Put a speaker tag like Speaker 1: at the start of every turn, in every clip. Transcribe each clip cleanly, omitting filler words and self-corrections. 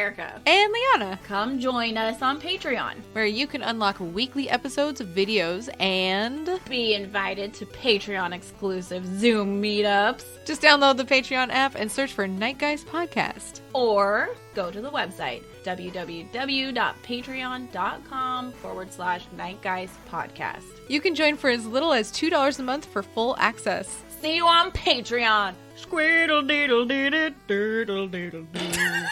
Speaker 1: Erica.
Speaker 2: And Liana.
Speaker 1: Come join us on Patreon,
Speaker 2: where you can unlock weekly episodes of videos and
Speaker 1: be invited to Patreon exclusive Zoom meetups.
Speaker 2: Just download the Patreon app and search for Night Guys Podcast.
Speaker 1: Or go to the website, www.patreon.com/nightguyspodcast.
Speaker 2: You can join for as little as $2 a month for full access.
Speaker 1: See you on Patreon.
Speaker 2: Squiddle diddle diddle diddle diddle diddle.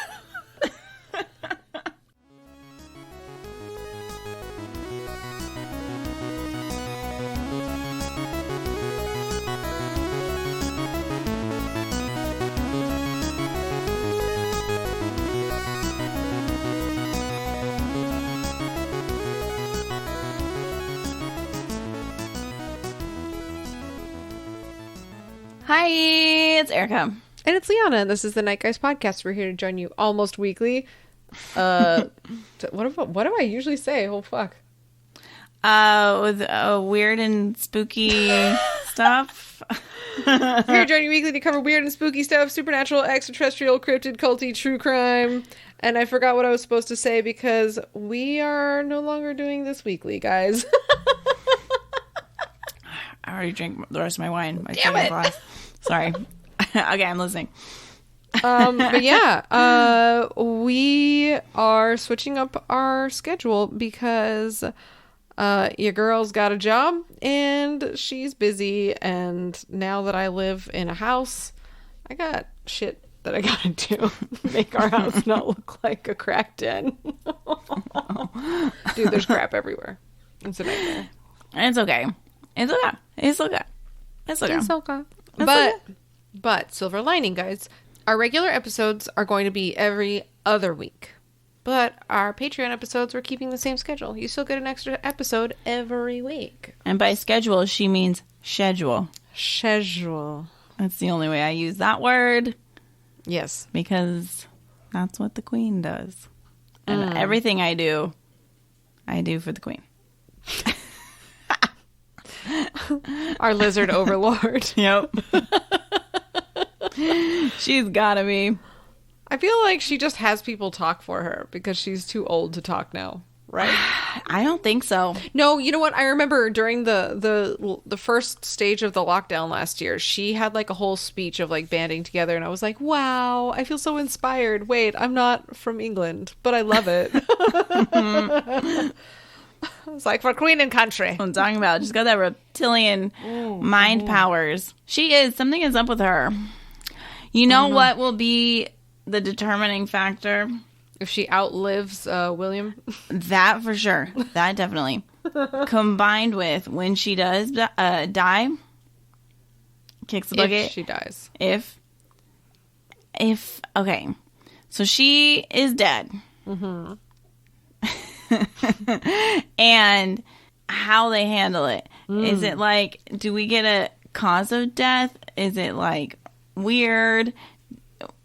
Speaker 1: Hi, it's Erica.
Speaker 2: And it's Liana. This is the Night Guys Podcast. We're here to join you almost weekly. What do I usually say? Oh, fuck.
Speaker 1: With weird and spooky stuff.
Speaker 2: We're here to join you weekly to cover weird and spooky stuff, supernatural, extraterrestrial, cryptid, culty, true crime. And I forgot what I was supposed to say because we are no longer doing this weekly, guys.
Speaker 1: I already drank the rest of my wine.
Speaker 2: Damn it.
Speaker 1: Glass. Sorry. Okay, I'm listening.
Speaker 2: But yeah, we are switching up our schedule because your girl's got a job and she's busy. And now that I live in a house, I got shit that I gotta do. Make our house not look like a crack den. Dude, there's crap everywhere. It's a nightmare.
Speaker 1: It's okay. It's okay. It's okay. It's okay.
Speaker 2: It's okay.
Speaker 1: It's okay.
Speaker 2: But silver lining, guys. Our regular episodes are going to be every other week. But our Patreon episodes, we're keeping the same schedule. You still get an extra episode every week.
Speaker 1: And by schedule, she means schedule.
Speaker 2: Schedule.
Speaker 1: That's the only way I use that word.
Speaker 2: Yes.
Speaker 1: Because that's what the queen does. And everything I do for the queen.
Speaker 2: Our lizard overlord.
Speaker 1: Yep. She's gotta be.
Speaker 2: I feel like she just has people talk for her because she's too old to talk now, right?
Speaker 1: I don't think so.
Speaker 2: No, you know what? I remember during the first stage of the lockdown last year, she had like a whole speech of like banding together, and I was like, wow, I feel so inspired. Wait, I'm not from England, but I love it. It's like for queen and country.
Speaker 1: I'm talking about. She's got that reptilian mind powers. Something is up with her. You know what will be the determining factor?
Speaker 2: If she outlives William?
Speaker 1: That for sure. That definitely. Combined with when she does die, kicks the bucket.
Speaker 2: If she dies.
Speaker 1: If, okay. So she is dead. Mm-hmm. And how they handle it. Is it like, do we get a cause of death? Is it like weird?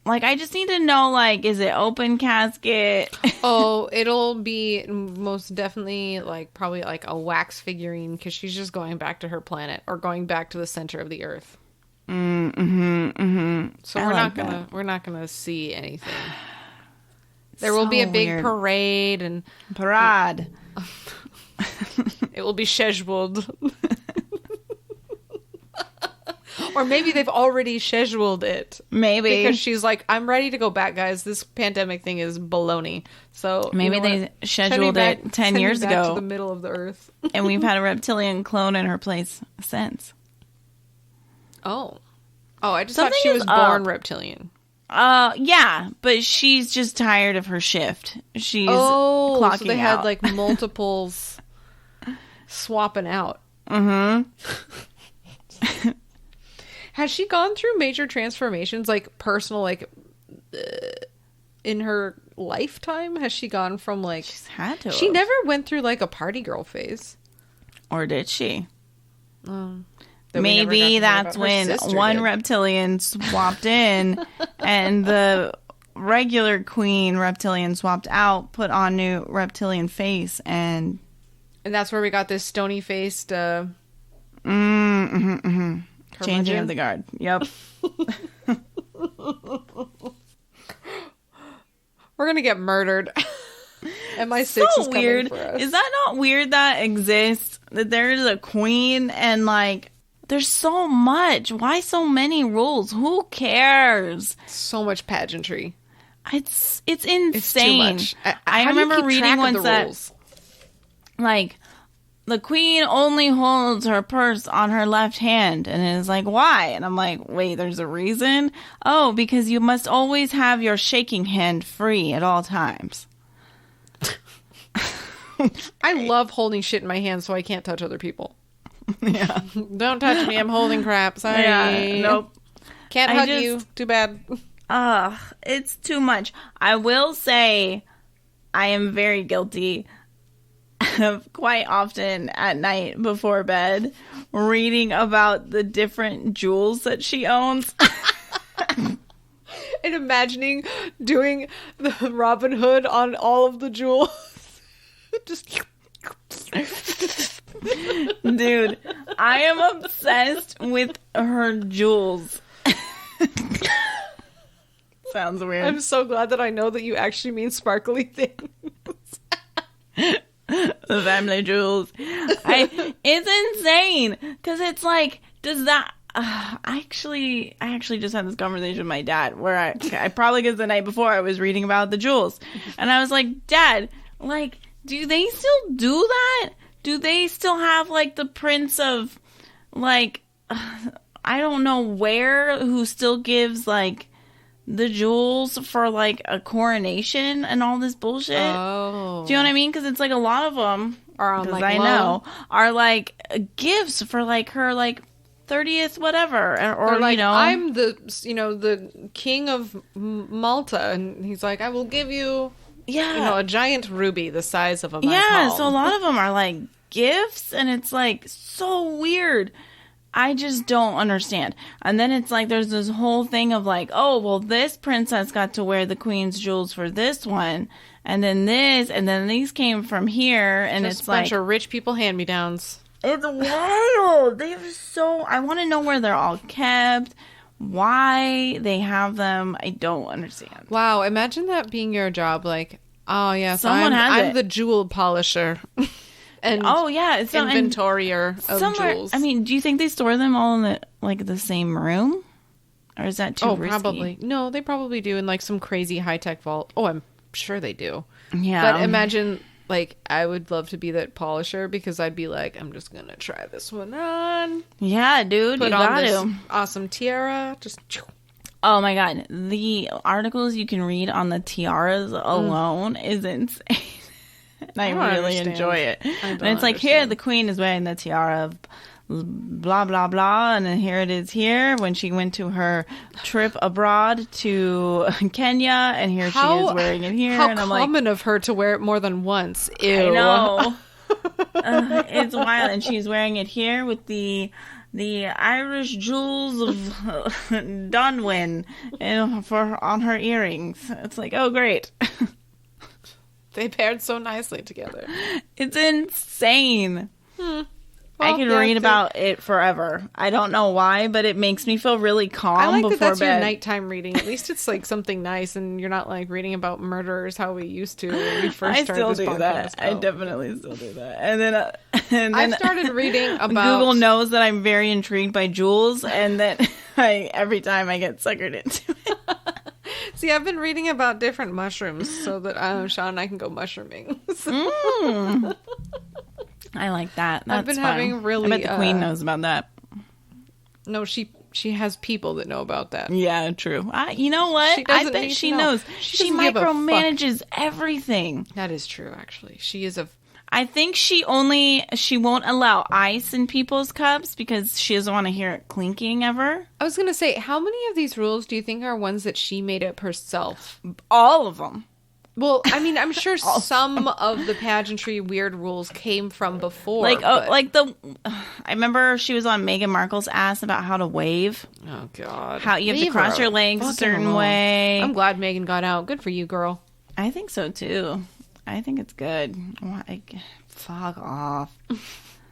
Speaker 1: Like, I just need to know, like, is it open casket?
Speaker 2: Oh, it'll be most definitely like probably like a wax figurine because she's just going back to her planet or going back to the center of the earth. So we're not gonna see anything. There will be a big parade and
Speaker 1: parade.
Speaker 2: It will be scheduled. Or maybe they've already scheduled it.
Speaker 1: Maybe.
Speaker 2: Because she's like, I'm ready to go back, guys. This pandemic thing is baloney. So
Speaker 1: maybe they scheduled it 10 years ago.
Speaker 2: To the middle of the earth.
Speaker 1: And we've had a reptilian clone in her place since.
Speaker 2: Oh, I just thought she was born reptilian.
Speaker 1: Yeah, but she's just tired of her shift. She's clocking out.
Speaker 2: So they had like multiples swapping out.
Speaker 1: Mm-hmm.
Speaker 2: Has she gone through major transformations, like personal, like in her lifetime? Has she gone from like...
Speaker 1: She's had to.
Speaker 2: She never went through like a party girl phase.
Speaker 1: Or did she?
Speaker 2: Maybe
Speaker 1: that's when one reptilian swapped in and the regular queen reptilian swapped out, put on new reptilian face, and
Speaker 2: that's where we got this stony faced
Speaker 1: changing of the guard. Yep.
Speaker 2: We're gonna get murdered. And my six is coming
Speaker 1: weird.
Speaker 2: for us.
Speaker 1: Is that not weird that exists? That there is a queen and like there's so much. Why so many rules? Who cares?
Speaker 2: So much pageantry.
Speaker 1: It's insane.
Speaker 2: It's too much.
Speaker 1: I remember reading once that like the queen only holds her purse on her left hand, and it's like, why? And I'm like, wait, there's a reason? Oh, because you must always have your shaking hand free at all times.
Speaker 2: I love holding shit in my hand so I can't touch other people.
Speaker 1: Yeah.
Speaker 2: Don't touch me. I'm holding crap. Sorry.
Speaker 1: Yeah, nope.
Speaker 2: Can't hug you. Too bad.
Speaker 1: It's too much. I will say I am very guilty of quite often at night before bed reading about the different jewels that she owns.
Speaker 2: And imagining doing the Robin Hood on all of the jewels. Just...
Speaker 1: Dude, I am obsessed with her jewels. Sounds weird.
Speaker 2: I'm so glad that I know that you actually mean sparkly things.
Speaker 1: The family jewels. It's insane because it's like, does that? I actually just had this conversation with my dad where I probably because the night before I was reading about the jewels, and I was like, Dad, like, do they still do that? Do they still have like the prince of, like, I don't know where, who still gives like the jewels for like a coronation and all this bullshit?
Speaker 2: Oh.
Speaker 1: Do you know what I mean? Because it's like a lot of them
Speaker 2: are on like
Speaker 1: I know are like gifts for like her like 30th whatever, or
Speaker 2: like,
Speaker 1: you know,
Speaker 2: I'm the king of Malta, and he's like, I will give you.
Speaker 1: Yeah.
Speaker 2: A giant ruby the size of a
Speaker 1: palm. So a lot of them are like gifts, and it's like so weird. I just don't understand. And then it's like there's this whole thing of like, oh, well, this princess got to wear the queen's jewels for this one, and then this, and then these came from here, and
Speaker 2: just
Speaker 1: it's
Speaker 2: a bunch
Speaker 1: like
Speaker 2: of rich people hand-me-downs.
Speaker 1: It's wild. They are so... I want to know where they're all kept. Why they have them, I don't understand.
Speaker 2: Wow, imagine that being your job. Like, oh yes,
Speaker 1: I'm
Speaker 2: the jewel polisher, and
Speaker 1: it's
Speaker 2: inventorier of jewels.
Speaker 1: I mean, do you think they store them all in the same room, or is that too risky?
Speaker 2: Probably. No, they probably do in like some crazy high tech vault. Oh, I'm sure they do.
Speaker 1: Yeah,
Speaker 2: but imagine. Like, I would love to be that polisher because I'd be like, I'm just gonna try this one on.
Speaker 1: Yeah, dude,
Speaker 2: Put
Speaker 1: you
Speaker 2: on
Speaker 1: got
Speaker 2: this
Speaker 1: to.
Speaker 2: Awesome tiara. Just.
Speaker 1: Oh my god, the articles you can read on the tiaras alone is insane. And I really enjoy it. And it's like, here the queen is wearing the tiara of blah blah blah, and then here it is here when she went to her trip abroad to Kenya, and here she is wearing it here.
Speaker 2: How
Speaker 1: and I'm
Speaker 2: common of her to wear it more than once. Ew.
Speaker 1: I know. It's wild, and she's wearing it here with the Irish jewels of Dunwin on her earrings. It's like, oh great.
Speaker 2: They paired so nicely together.
Speaker 1: It's insane.
Speaker 2: Well,
Speaker 1: I can read about it forever. I don't know why, but it makes me feel really calm
Speaker 2: I like
Speaker 1: before
Speaker 2: that's
Speaker 1: bed.
Speaker 2: Your nighttime reading. At least it's like something nice, and you're not like reading about murderers how we used to when we first started this podcast.
Speaker 1: I still do that. I definitely still do that. And then
Speaker 2: I've started reading about...
Speaker 1: Google knows that I'm very intrigued by jewels, and that every time I get suckered into it.
Speaker 2: See, I've been reading about different mushrooms so that Sean and I can go mushrooming.
Speaker 1: I like that. That's
Speaker 2: I've been
Speaker 1: fun.
Speaker 2: having really...
Speaker 1: I bet the queen knows about that.
Speaker 2: No, she has people that know about that.
Speaker 1: Yeah, true. You know what? I bet she knows. She micromanages everything.
Speaker 2: That is true, actually. She is a...
Speaker 1: I think she won't allow ice in people's cups because she doesn't want to hear it clinking ever.
Speaker 2: I was going to say, how many of these rules do you think are ones that she made up herself?
Speaker 1: All of them.
Speaker 2: Well, I mean, I'm sure some of the pageantry weird rules came from before.
Speaker 1: I remember she was on Meghan Markle's ass about how to wave.
Speaker 2: Oh, God.
Speaker 1: How you have to cross your legs a certain way.
Speaker 2: I'm glad Meghan got out. Good for you, girl.
Speaker 1: I think so, too. I think it's good. Fuck off.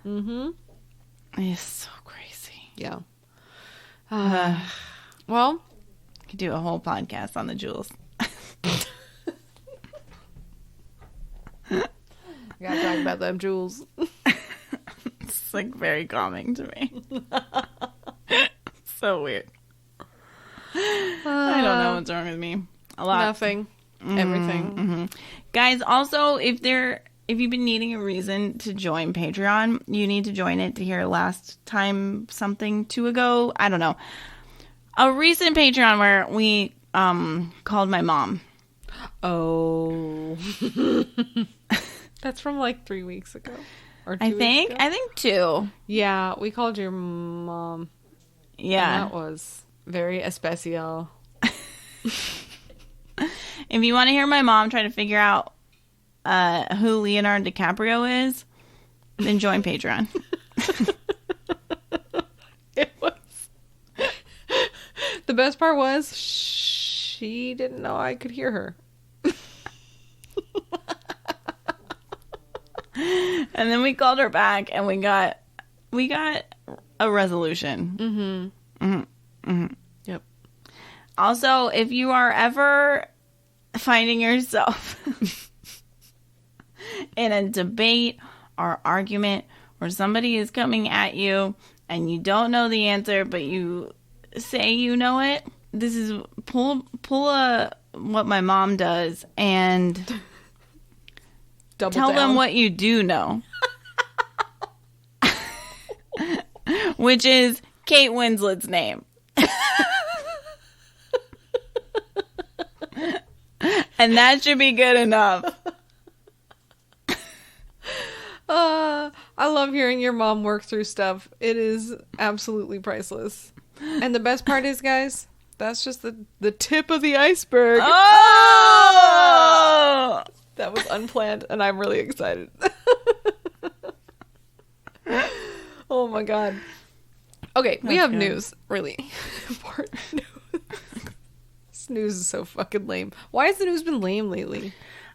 Speaker 2: Mm-hmm.
Speaker 1: It's so crazy.
Speaker 2: Yeah. Well,
Speaker 1: you could do a whole podcast on the jewels.
Speaker 2: them jewels.
Speaker 1: It's like very calming to me. So weird. I don't know what's wrong with me. A lot.
Speaker 2: Nothing. Everything.
Speaker 1: Mm-hmm. Guys, also, if you've been needing a reason to join Patreon, you need to join it to hear last time something two ago. I don't know. A recent Patreon where we called my mom.
Speaker 2: Oh. That's from like 3 weeks ago. Or 2
Speaker 1: I
Speaker 2: weeks ago?
Speaker 1: think 2.
Speaker 2: Yeah, we called your mom.
Speaker 1: Yeah.
Speaker 2: And that was very especial.
Speaker 1: If you want to hear my mom try to figure out who Leonardo DiCaprio is, then join Patreon.
Speaker 2: It was. The best part was she didn't know I could hear her.
Speaker 1: And then we called her back and we got a resolution.
Speaker 2: Yep.
Speaker 1: Also, if you are ever finding yourself in a debate or argument where somebody is coming at you and you don't know the answer, but you say you know it, this is pull what my mom does and tell them what you do know. Which is Kate Winslet's name. And that should be good enough.
Speaker 2: I love hearing your mom work through stuff. It is absolutely priceless. And the best part is, guys, that's just the tip of the iceberg.
Speaker 1: Oh!
Speaker 2: That was unplanned, and I'm really excited. Oh my god. Okay, we have news. Really important news. This news is so fucking lame. Why has the news been lame lately?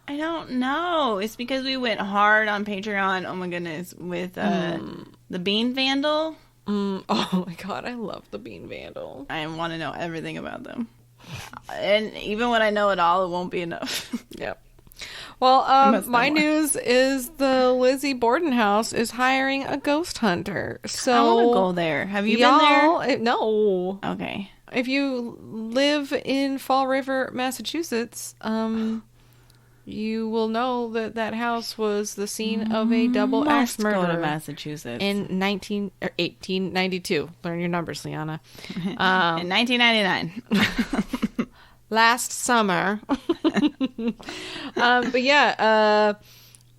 Speaker 1: I don't know. It's because we went hard on Patreon. Oh my goodness. With the Bean Vandal.
Speaker 2: Oh my god, I love the Bean Vandal.
Speaker 1: I want to know everything about them. And even when I know it all, it won't be enough.
Speaker 2: Yep. Well, my news is the Lizzie Borden house is hiring a ghost hunter. So
Speaker 1: I want to go there. Have you been there?
Speaker 2: No.
Speaker 1: Okay.
Speaker 2: If you live in Fall River, Massachusetts, you will know that house was the scene of a double axe murder.
Speaker 1: Go to Massachusetts
Speaker 2: in 1892. Learn your numbers, Liana.
Speaker 1: In 1999.
Speaker 2: Last summer. But yeah,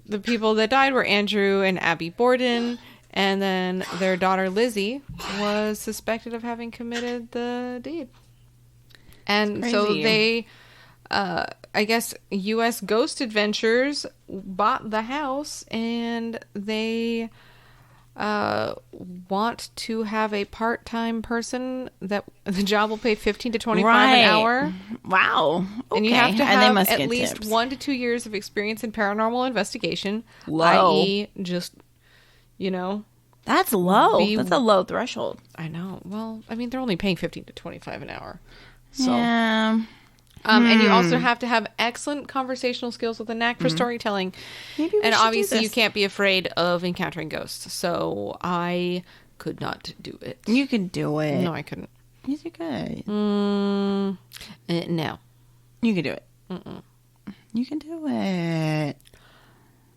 Speaker 2: the people that died were Andrew and Abby Borden, and then their daughter Lizzie was suspected of having committed the deed. And so they, I guess, U.S. Ghost Adventures bought the house, and they want to have a part-time person that the job will pay $15 to $25 an hour.
Speaker 1: Wow. Okay.
Speaker 2: And you have to have at least
Speaker 1: tips.
Speaker 2: 1 to 2 years of experience in paranormal investigation.
Speaker 1: Low.
Speaker 2: i.e. just,
Speaker 1: That's low. That's a low threshold.
Speaker 2: I know. Well, I mean, they're only paying $15 to $25 an hour. So.
Speaker 1: Yeah.
Speaker 2: And you also have to have excellent conversational skills with a knack for storytelling. And obviously you can't be afraid of encountering ghosts. So I could not do it.
Speaker 1: You could do it.
Speaker 2: No, I couldn't.
Speaker 1: Yes, you could.
Speaker 2: No.
Speaker 1: You could do it. You can do it.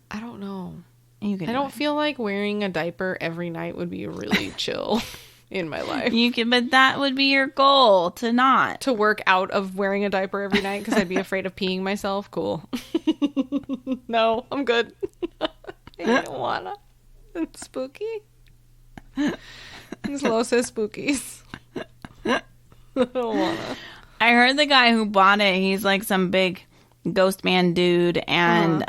Speaker 2: I don't know.
Speaker 1: I
Speaker 2: don't feel like wearing a diaper every night would be really chill in my life.
Speaker 1: But that would be your goal, to not.
Speaker 2: To work out of wearing a diaper every night because I'd be afraid of peeing myself. Cool. No, I'm good. I don't wanna. It's spooky. Los es spookies. I don't wanna.
Speaker 1: I heard the guy who bought it, he's like some big ghost man dude, and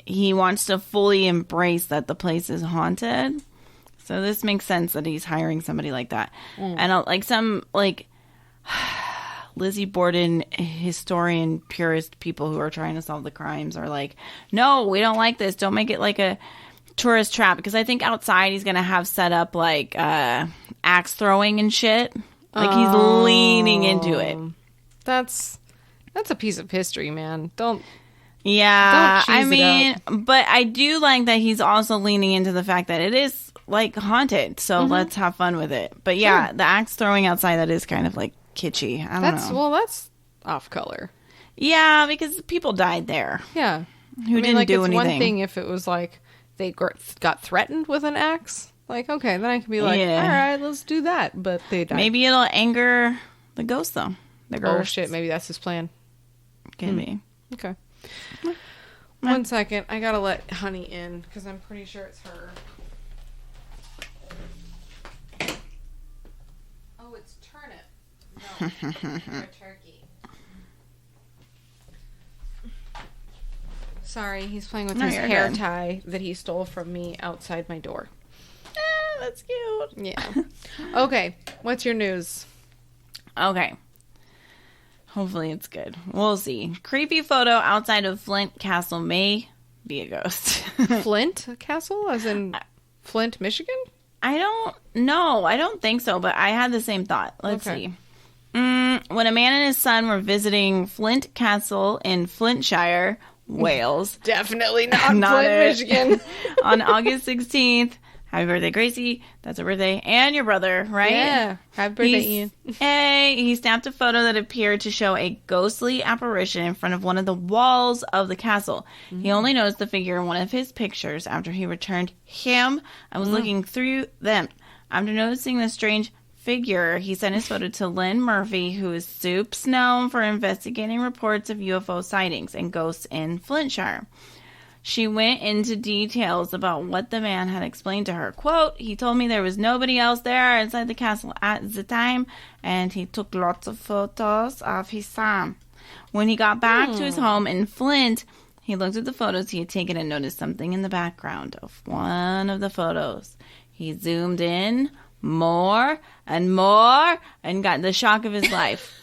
Speaker 1: he wants to fully embrace that the place is haunted. So this makes sense that he's hiring somebody like that. And Lizzie Borden historian purist people who are trying to solve the crimes are like, no, we don't like this. Don't make it like a tourist trap. Because I think outside he's going to have set up like axe throwing and shit. Like he's leaning into it.
Speaker 2: That's a piece of history, man. Don't
Speaker 1: Yeah,
Speaker 2: Don't cheese it
Speaker 1: but I do like that he's also leaning into the fact that it is like haunted, so let's have fun with it. But yeah, the axe throwing outside, that is kind of like kitschy. I don't know.
Speaker 2: Well, that's off color.
Speaker 1: Yeah, because people died there.
Speaker 2: Yeah.
Speaker 1: Who didn't do
Speaker 2: it's
Speaker 1: anything.
Speaker 2: one thing if it was like they got threatened with an axe. Like, okay, then I can be like, all right, let's do that. But they died.
Speaker 1: Maybe it'll anger the ghost, though. The ghost.
Speaker 2: Oh, shit. Maybe that's his plan.
Speaker 1: Can be.
Speaker 2: Okay. 1 second. I gotta let Honey in because I'm pretty sure it's her. Oh, it's turnip. No. Or turkey. Sorry, he's playing with his hair tie that he stole from me outside my door.
Speaker 1: That's cute.
Speaker 2: Yeah. Okay. What's your news?
Speaker 1: Okay. Hopefully it's good. We'll see. Creepy photo outside of Flint Castle may be a ghost.
Speaker 2: Flint Castle? As in Flint, Michigan?
Speaker 1: I don't know. I don't think so, but I had the same thought. Let's see. When a man and his son were visiting Flint Castle in Flintshire, Wales.
Speaker 2: Definitely not Flint, Michigan.
Speaker 1: On August 16th. Happy birthday, Gracie. That's her birthday. And your brother, right?
Speaker 2: Yeah. Happy birthday, Ian.
Speaker 1: Hey, he snapped a photo that appeared to show a ghostly apparition in front of one of the walls of the castle. He only noticed the figure in one of his pictures after he returned him and was looking through them. After noticing the strange figure, he sent his photo to Lynn Murphy, who is soups known for investigating reports of UFO sightings and ghosts in Flintshire. She went into details about what the man had explained to her. Quote, he told me there was nobody else there inside the castle at the time, and he took lots of photos of his son. When he got back to his home in Flint, he looked at the photos he had taken and noticed something in the background of one of the photos. He zoomed in more and more and got the shock of his life.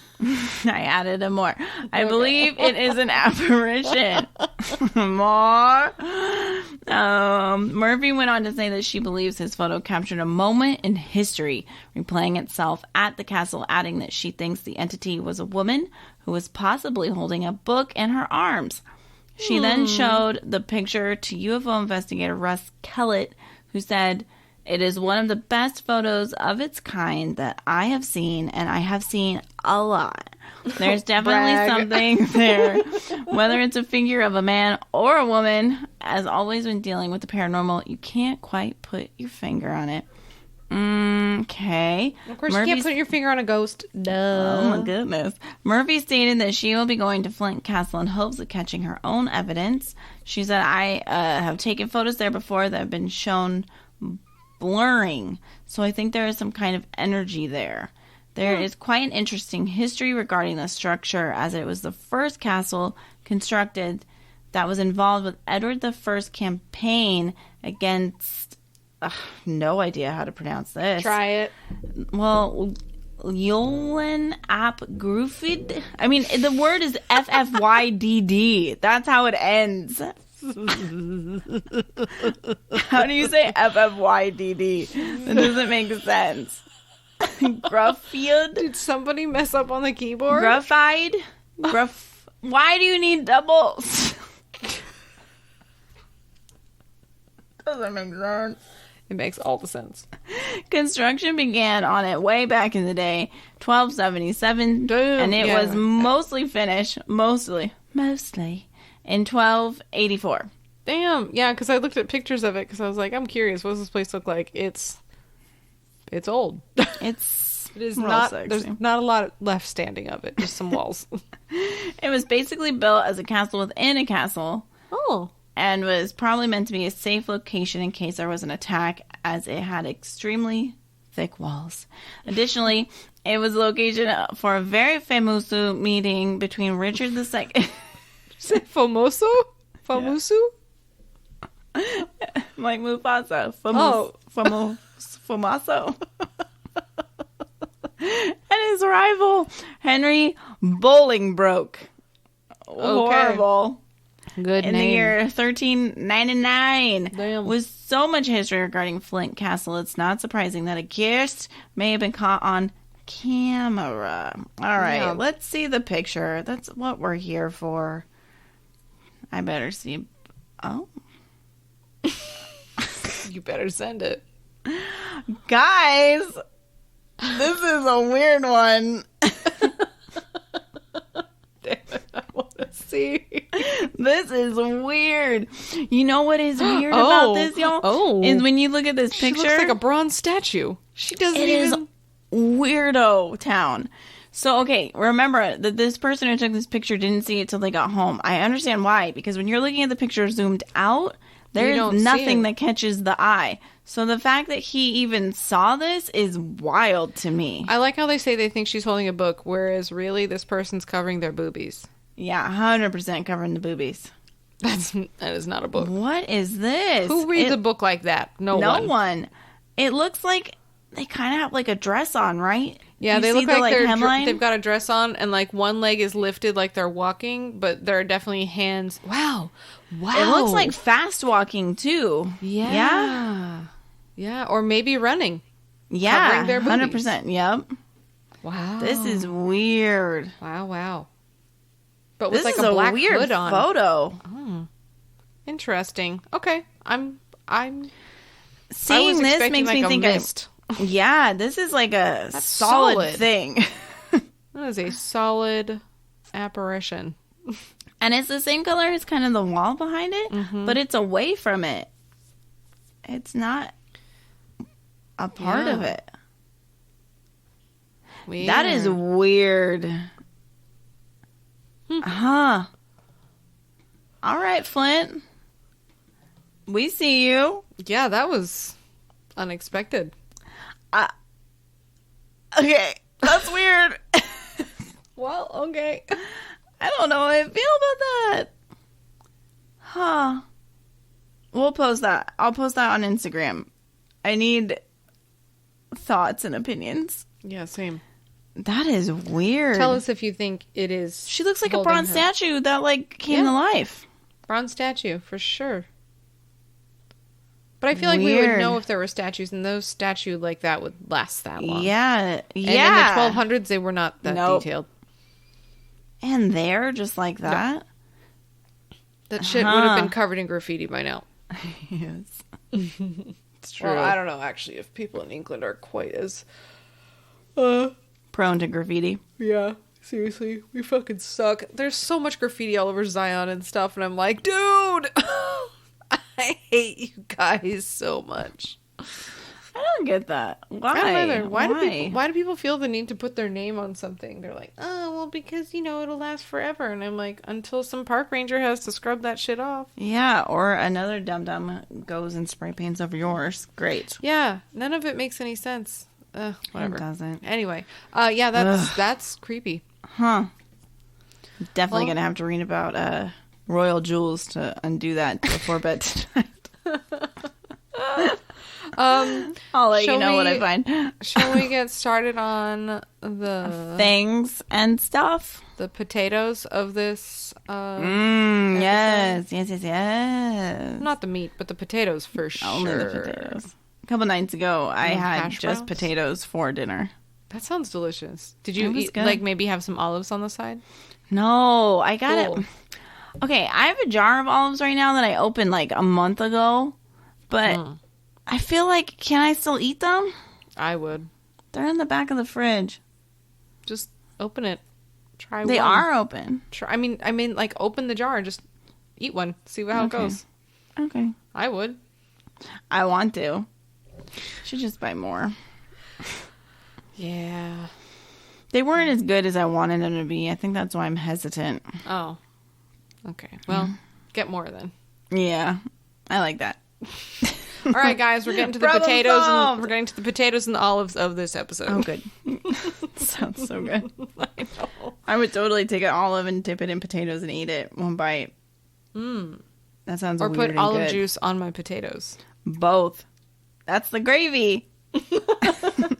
Speaker 1: I added a more. I believe it is an apparition. More. Murphy went on to say that she believes his photo captured a moment in history, replaying itself at the castle, adding that she thinks the entity was a woman who was possibly holding a book in her arms. She then showed the picture to UFO investigator Russ Kellett, who said, "It is one of the best photos of its kind that I have seen, and I have seen a lot. There's definitely something there. Whether it's a figure of a man or a woman, as always when dealing with the paranormal, you can't quite put your finger on it." Okay.
Speaker 2: Of course, you can't put your finger on a ghost. Duh.
Speaker 1: Oh, my goodness. Murphy stated that she will be going to Flint Castle in hopes of catching her own evidence. She said, I have taken photos there before that have been shown blurring, so I think there is some kind of energy there. There is quite an interesting history regarding the structure, as it was the first castle constructed that was involved with Edward I's campaign against... no idea how to pronounce this.
Speaker 2: Try it.
Speaker 1: Well, Yolen ap Grufid. I mean, the word is FFYDD. That's how it ends. How do you say FFYDD? That doesn't make sense. Gruffied?
Speaker 2: Did somebody mess up on the keyboard?
Speaker 1: Gruffied? Why do you need doubles? Doesn't make sense.
Speaker 2: It makes all the sense.
Speaker 1: Construction began on it way back in the day, 1277, and it was mostly finished, mostly, in 1284.
Speaker 2: Damn, yeah, because I looked at pictures of it because I was like, I'm curious, what does this place look like? It's old. It is not. Sexy. There's not a lot left standing of it, just some walls.
Speaker 1: It was basically built as a castle within a castle.
Speaker 2: Oh. And
Speaker 1: was probably meant to be a safe location in case there was an attack, as it had extremely thick walls. Additionally, it was a location for a very famous meeting between Richard II.
Speaker 2: Say famoso? Famoso?
Speaker 1: Yeah. Like Mufasa. Famoso. And his rival, Henry Bolingbroke. Okay. Horrible.
Speaker 2: Good
Speaker 1: in
Speaker 2: name.
Speaker 1: The year 1399.
Speaker 2: Damn.
Speaker 1: With so much history regarding Flint Castle, it's not surprising that a ghost may have been caught on camera. All right, Let's see the picture. That's what we're here for. I better see. Oh.
Speaker 2: You better send it.
Speaker 1: Guys, this is a weird one.
Speaker 2: Damn it, I want to see.
Speaker 1: This is weird. You know what is weird about this, y'all?
Speaker 2: Oh.
Speaker 1: Is when you look at this picture.
Speaker 2: She looks like a bronze statue. She doesn't
Speaker 1: It
Speaker 2: even...
Speaker 1: is weirdo town. So, okay, remember that this person who took this picture didn't see it till they got home. I understand why, because when you're looking at the picture zoomed out, there's nothing that catches the eye. So the fact that he even saw this is wild to me.
Speaker 2: I like how they say they think she's holding a book, whereas really this person's covering their boobies.
Speaker 1: Yeah, 100% covering the boobies.
Speaker 2: That is not a book.
Speaker 1: What is this?
Speaker 2: Who reads a book like that? No one.
Speaker 1: It looks like they kind of have like a dress on, right?
Speaker 2: Yeah,
Speaker 1: you
Speaker 2: they look
Speaker 1: the,
Speaker 2: like
Speaker 1: hemline?
Speaker 2: they've got a dress on and like one leg is lifted like they're walking, but there are definitely hands. Wow.
Speaker 1: It looks like fast walking too.
Speaker 2: Yeah. Yeah, or maybe running.
Speaker 1: Yeah,
Speaker 2: covering their boobies.
Speaker 1: 100%. Yep.
Speaker 2: Wow.
Speaker 1: This is weird.
Speaker 2: Wow. But with
Speaker 1: This
Speaker 2: like
Speaker 1: is
Speaker 2: a black
Speaker 1: weird
Speaker 2: hood on.
Speaker 1: photo.
Speaker 2: Oh. Interesting. Okay. I'm
Speaker 1: Seeing this makes
Speaker 2: like
Speaker 1: me think
Speaker 2: mist.
Speaker 1: yeah, this is like a
Speaker 2: That's
Speaker 1: solid
Speaker 2: solid.
Speaker 1: thing.
Speaker 2: That is a solid apparition.
Speaker 1: And it's the same color as kind of the wall behind it, but it's away from it. It's not a part of it.
Speaker 2: Weird.
Speaker 1: That is weird. Huh. All right, Flint. We see you.
Speaker 2: Yeah, that was unexpected.
Speaker 1: Okay, that's weird.
Speaker 2: Well, okay.
Speaker 1: I don't know how I feel about that. Huh. We'll post that. I'll post that on Instagram. I need thoughts and opinions.
Speaker 2: Yeah, same.
Speaker 1: That is weird.
Speaker 2: Tell us if you think it is.
Speaker 1: She looks like a
Speaker 2: holding
Speaker 1: bronze
Speaker 2: her.
Speaker 1: statue that like came to life.
Speaker 2: Bronze statue, for sure. But I feel like we would
Speaker 1: Weird.
Speaker 2: know if there were statues, and those statues like that would last that long.
Speaker 1: Yeah.
Speaker 2: And in the 1200s, they were not that detailed.
Speaker 1: And there, just like that?
Speaker 2: That shit would have been covered in graffiti by now.
Speaker 1: Yes.
Speaker 2: It's true. Well, I don't know, actually, if people in England are quite as...
Speaker 1: Prone to graffiti.
Speaker 2: Yeah, seriously, we fucking suck. There's so much graffiti all over Zion and stuff, and I'm like, dude! I hate you guys so much.
Speaker 1: I don't get that. Why?
Speaker 2: I don't either. Why do people feel the need to put their name on something? They're like, oh, well, because, it'll last forever. And I'm like, until some park ranger has to scrub that shit off.
Speaker 1: Yeah, or another dum-dum goes and spray paints over yours. Great.
Speaker 2: Yeah, none of it makes any sense. Whatever.
Speaker 1: It doesn't.
Speaker 2: Anyway, yeah, that's creepy.
Speaker 1: Huh. Definitely gonna have to read about royal jewels to undo that before bed tonight. I'll let you know what I find.
Speaker 2: Shall we get started on the
Speaker 1: things and stuff?
Speaker 2: The potatoes of this
Speaker 1: yes.
Speaker 2: Not the meat, but the potatoes for sure.
Speaker 1: Only the potatoes. A couple nights ago, I had just potatoes for dinner.
Speaker 2: That sounds delicious. Did you eat, like, maybe have some olives on the side?
Speaker 1: No, I got it. Okay, I have a jar of olives right now that I opened like a month ago, but I feel like, can I still eat them?
Speaker 2: I would.
Speaker 1: They're in the back of the fridge.
Speaker 2: Just open it. Try
Speaker 1: They
Speaker 2: one.
Speaker 1: are open.
Speaker 2: I mean, like, open the jar and just eat one. See how it goes.
Speaker 1: Okay.
Speaker 2: I would.
Speaker 1: I want to. Should just buy more.
Speaker 2: Yeah.
Speaker 1: They weren't as good as I wanted them to be. I think that's why I'm hesitant.
Speaker 2: Oh. Okay. Well, get more then.
Speaker 1: Yeah. I like that.
Speaker 2: All right, guys, we're getting to the potatoes. We're getting to the potatoes and the olives of this episode.
Speaker 1: Oh, good. Sounds so good.
Speaker 2: I know.
Speaker 1: I would totally take an olive and dip it in potatoes and eat it one bite. That sounds
Speaker 2: or
Speaker 1: weird.
Speaker 2: Or put
Speaker 1: and
Speaker 2: olive
Speaker 1: good.
Speaker 2: juice on my potatoes.
Speaker 1: Both. That's the gravy.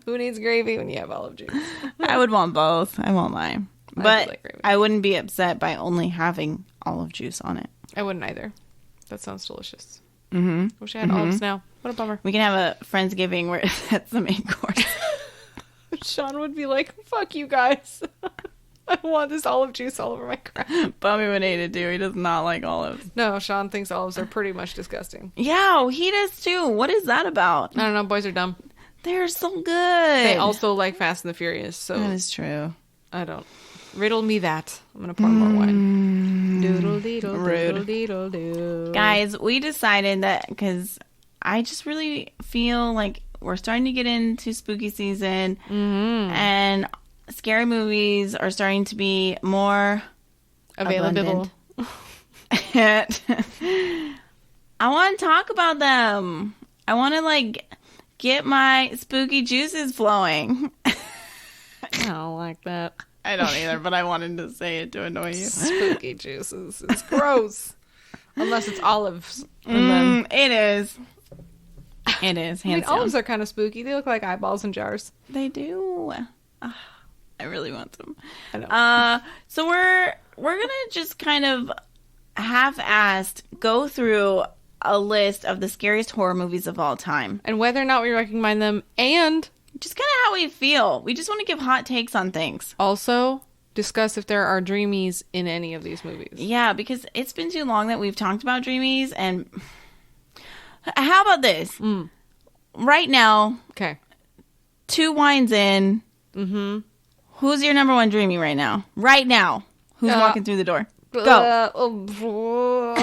Speaker 2: Who needs gravy when you have olive juice?
Speaker 1: I would want both. I won't lie. But
Speaker 2: like gravy.
Speaker 1: I wouldn't be upset by only having olive juice on it.
Speaker 2: I wouldn't either. That sounds delicious.
Speaker 1: Mm-hmm.
Speaker 2: Wish I had olives now. What a bummer.
Speaker 1: We can have a Friendsgiving where that's the main course.
Speaker 2: Sean would be like, fuck you guys. I don't want this olive juice all over my crap.
Speaker 1: Bummy would hate it too. He does not like olives.
Speaker 2: No, Sean thinks olives are pretty much disgusting.
Speaker 1: Yeah, he does too. What is that about?
Speaker 2: I don't know. Boys are dumb.
Speaker 1: They're so good.
Speaker 2: They also like Fast and the Furious, so...
Speaker 1: That is true.
Speaker 2: I don't. Riddle me that. I'm going to pour more wine. Doodle-deedle-doodle-deedle-doo.
Speaker 1: Guys, we decided that because I just really feel like we're starting to get into spooky season, and scary movies are starting to be more
Speaker 2: available.
Speaker 1: And I want to talk about them. I want to like get my spooky juices flowing.
Speaker 2: I don't like that.
Speaker 1: I don't either, but I wanted to say it to annoy you.
Speaker 2: Spooky juices. It's gross. Unless it's olives. And then...
Speaker 1: It is. It is. Hands down.
Speaker 2: Olives are kind of spooky. They look like eyeballs in jars.
Speaker 1: They do. I really want some.
Speaker 2: I know.
Speaker 1: So we're gonna just kind of half-assed go through a list of the scariest horror movies of all time,
Speaker 2: And whether or not we recommend them, and
Speaker 1: just kind of how we feel. We just want to give hot takes on things.
Speaker 2: also discuss if there are dreamies in any of these movies.
Speaker 1: Yeah, because it's been too long that we've talked about dreamies. And how about this? Right now,
Speaker 2: Okay.
Speaker 1: 2 wines in. Who's your number one dreamy right now? Right now. Who's walking through the door? Go.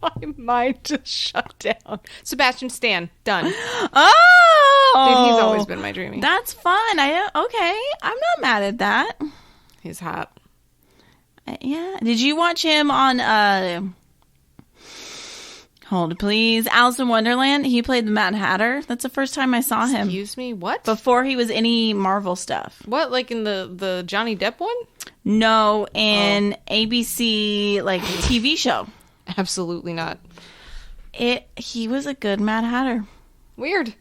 Speaker 2: My mind just shut down. Sebastian Stan. Done.
Speaker 1: Oh!
Speaker 2: Dude, he's always been my dreamy.
Speaker 1: That's fun. Okay. I'm not mad at that.
Speaker 2: He's hot.
Speaker 1: Yeah. Did you watch him on, hold please, Alice in Wonderland? He played the Mad Hatter. That's the first time I saw him.
Speaker 2: Excuse me? What?
Speaker 1: Before he was any Marvel stuff.
Speaker 2: What? Like in the Johnny Depp one?
Speaker 1: No, in ABC, like, TV show.
Speaker 2: Absolutely not.
Speaker 1: He was a good Mad Hatter.
Speaker 2: Weird.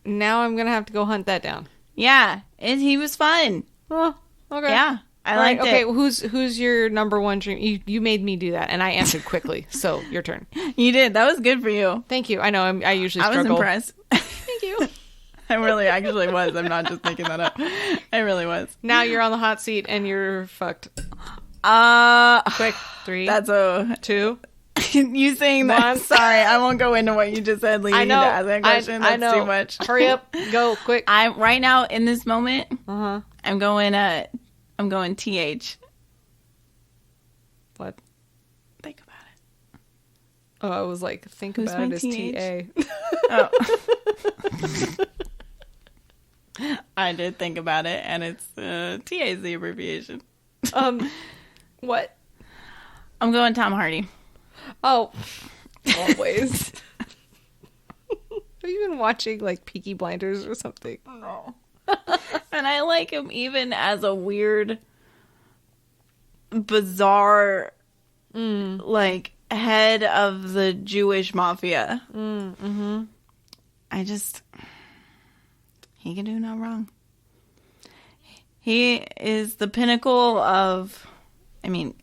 Speaker 2: Now I'm gonna have to go hunt that down.
Speaker 1: Yeah, he was fun.
Speaker 2: Oh, okay.
Speaker 1: Yeah, I liked it.
Speaker 2: Okay, who's your number one dream? You made me do that, and I answered quickly. So your turn.
Speaker 1: You did. That was good for you.
Speaker 2: Thank you. I know. I usually
Speaker 1: I
Speaker 2: struggle.
Speaker 1: was impressed.
Speaker 2: Thank you.
Speaker 1: I really actually was. I'm not just making that up. I really was.
Speaker 2: Now you're on the hot seat, and you're fucked. Quick. 3.
Speaker 1: That's a
Speaker 2: 2.
Speaker 1: you saying that.
Speaker 2: One.
Speaker 1: Sorry, I won't go into what you just said.
Speaker 2: I know.
Speaker 1: To ask that question.
Speaker 2: I
Speaker 1: That's
Speaker 2: know.
Speaker 1: too much.
Speaker 2: Hurry up. Go quick.
Speaker 1: I'm right now in this moment.
Speaker 2: Uh-huh.
Speaker 1: I'm going TH.
Speaker 2: What?
Speaker 1: Think about it.
Speaker 2: Oh, I was like, think
Speaker 1: Who's
Speaker 2: about
Speaker 1: my
Speaker 2: it as
Speaker 1: TH?
Speaker 2: TA.
Speaker 1: Oh. I did think about it, and it's TA is the abbreviation.
Speaker 2: What?
Speaker 1: I'm going Tom Hardy.
Speaker 2: Oh, always. Have you been watching like Peaky Blinders or something?
Speaker 1: No. And I like him even as a weird, bizarre, like head of the Jewish mafia. He can do no wrong. He is the pinnacle of, I'm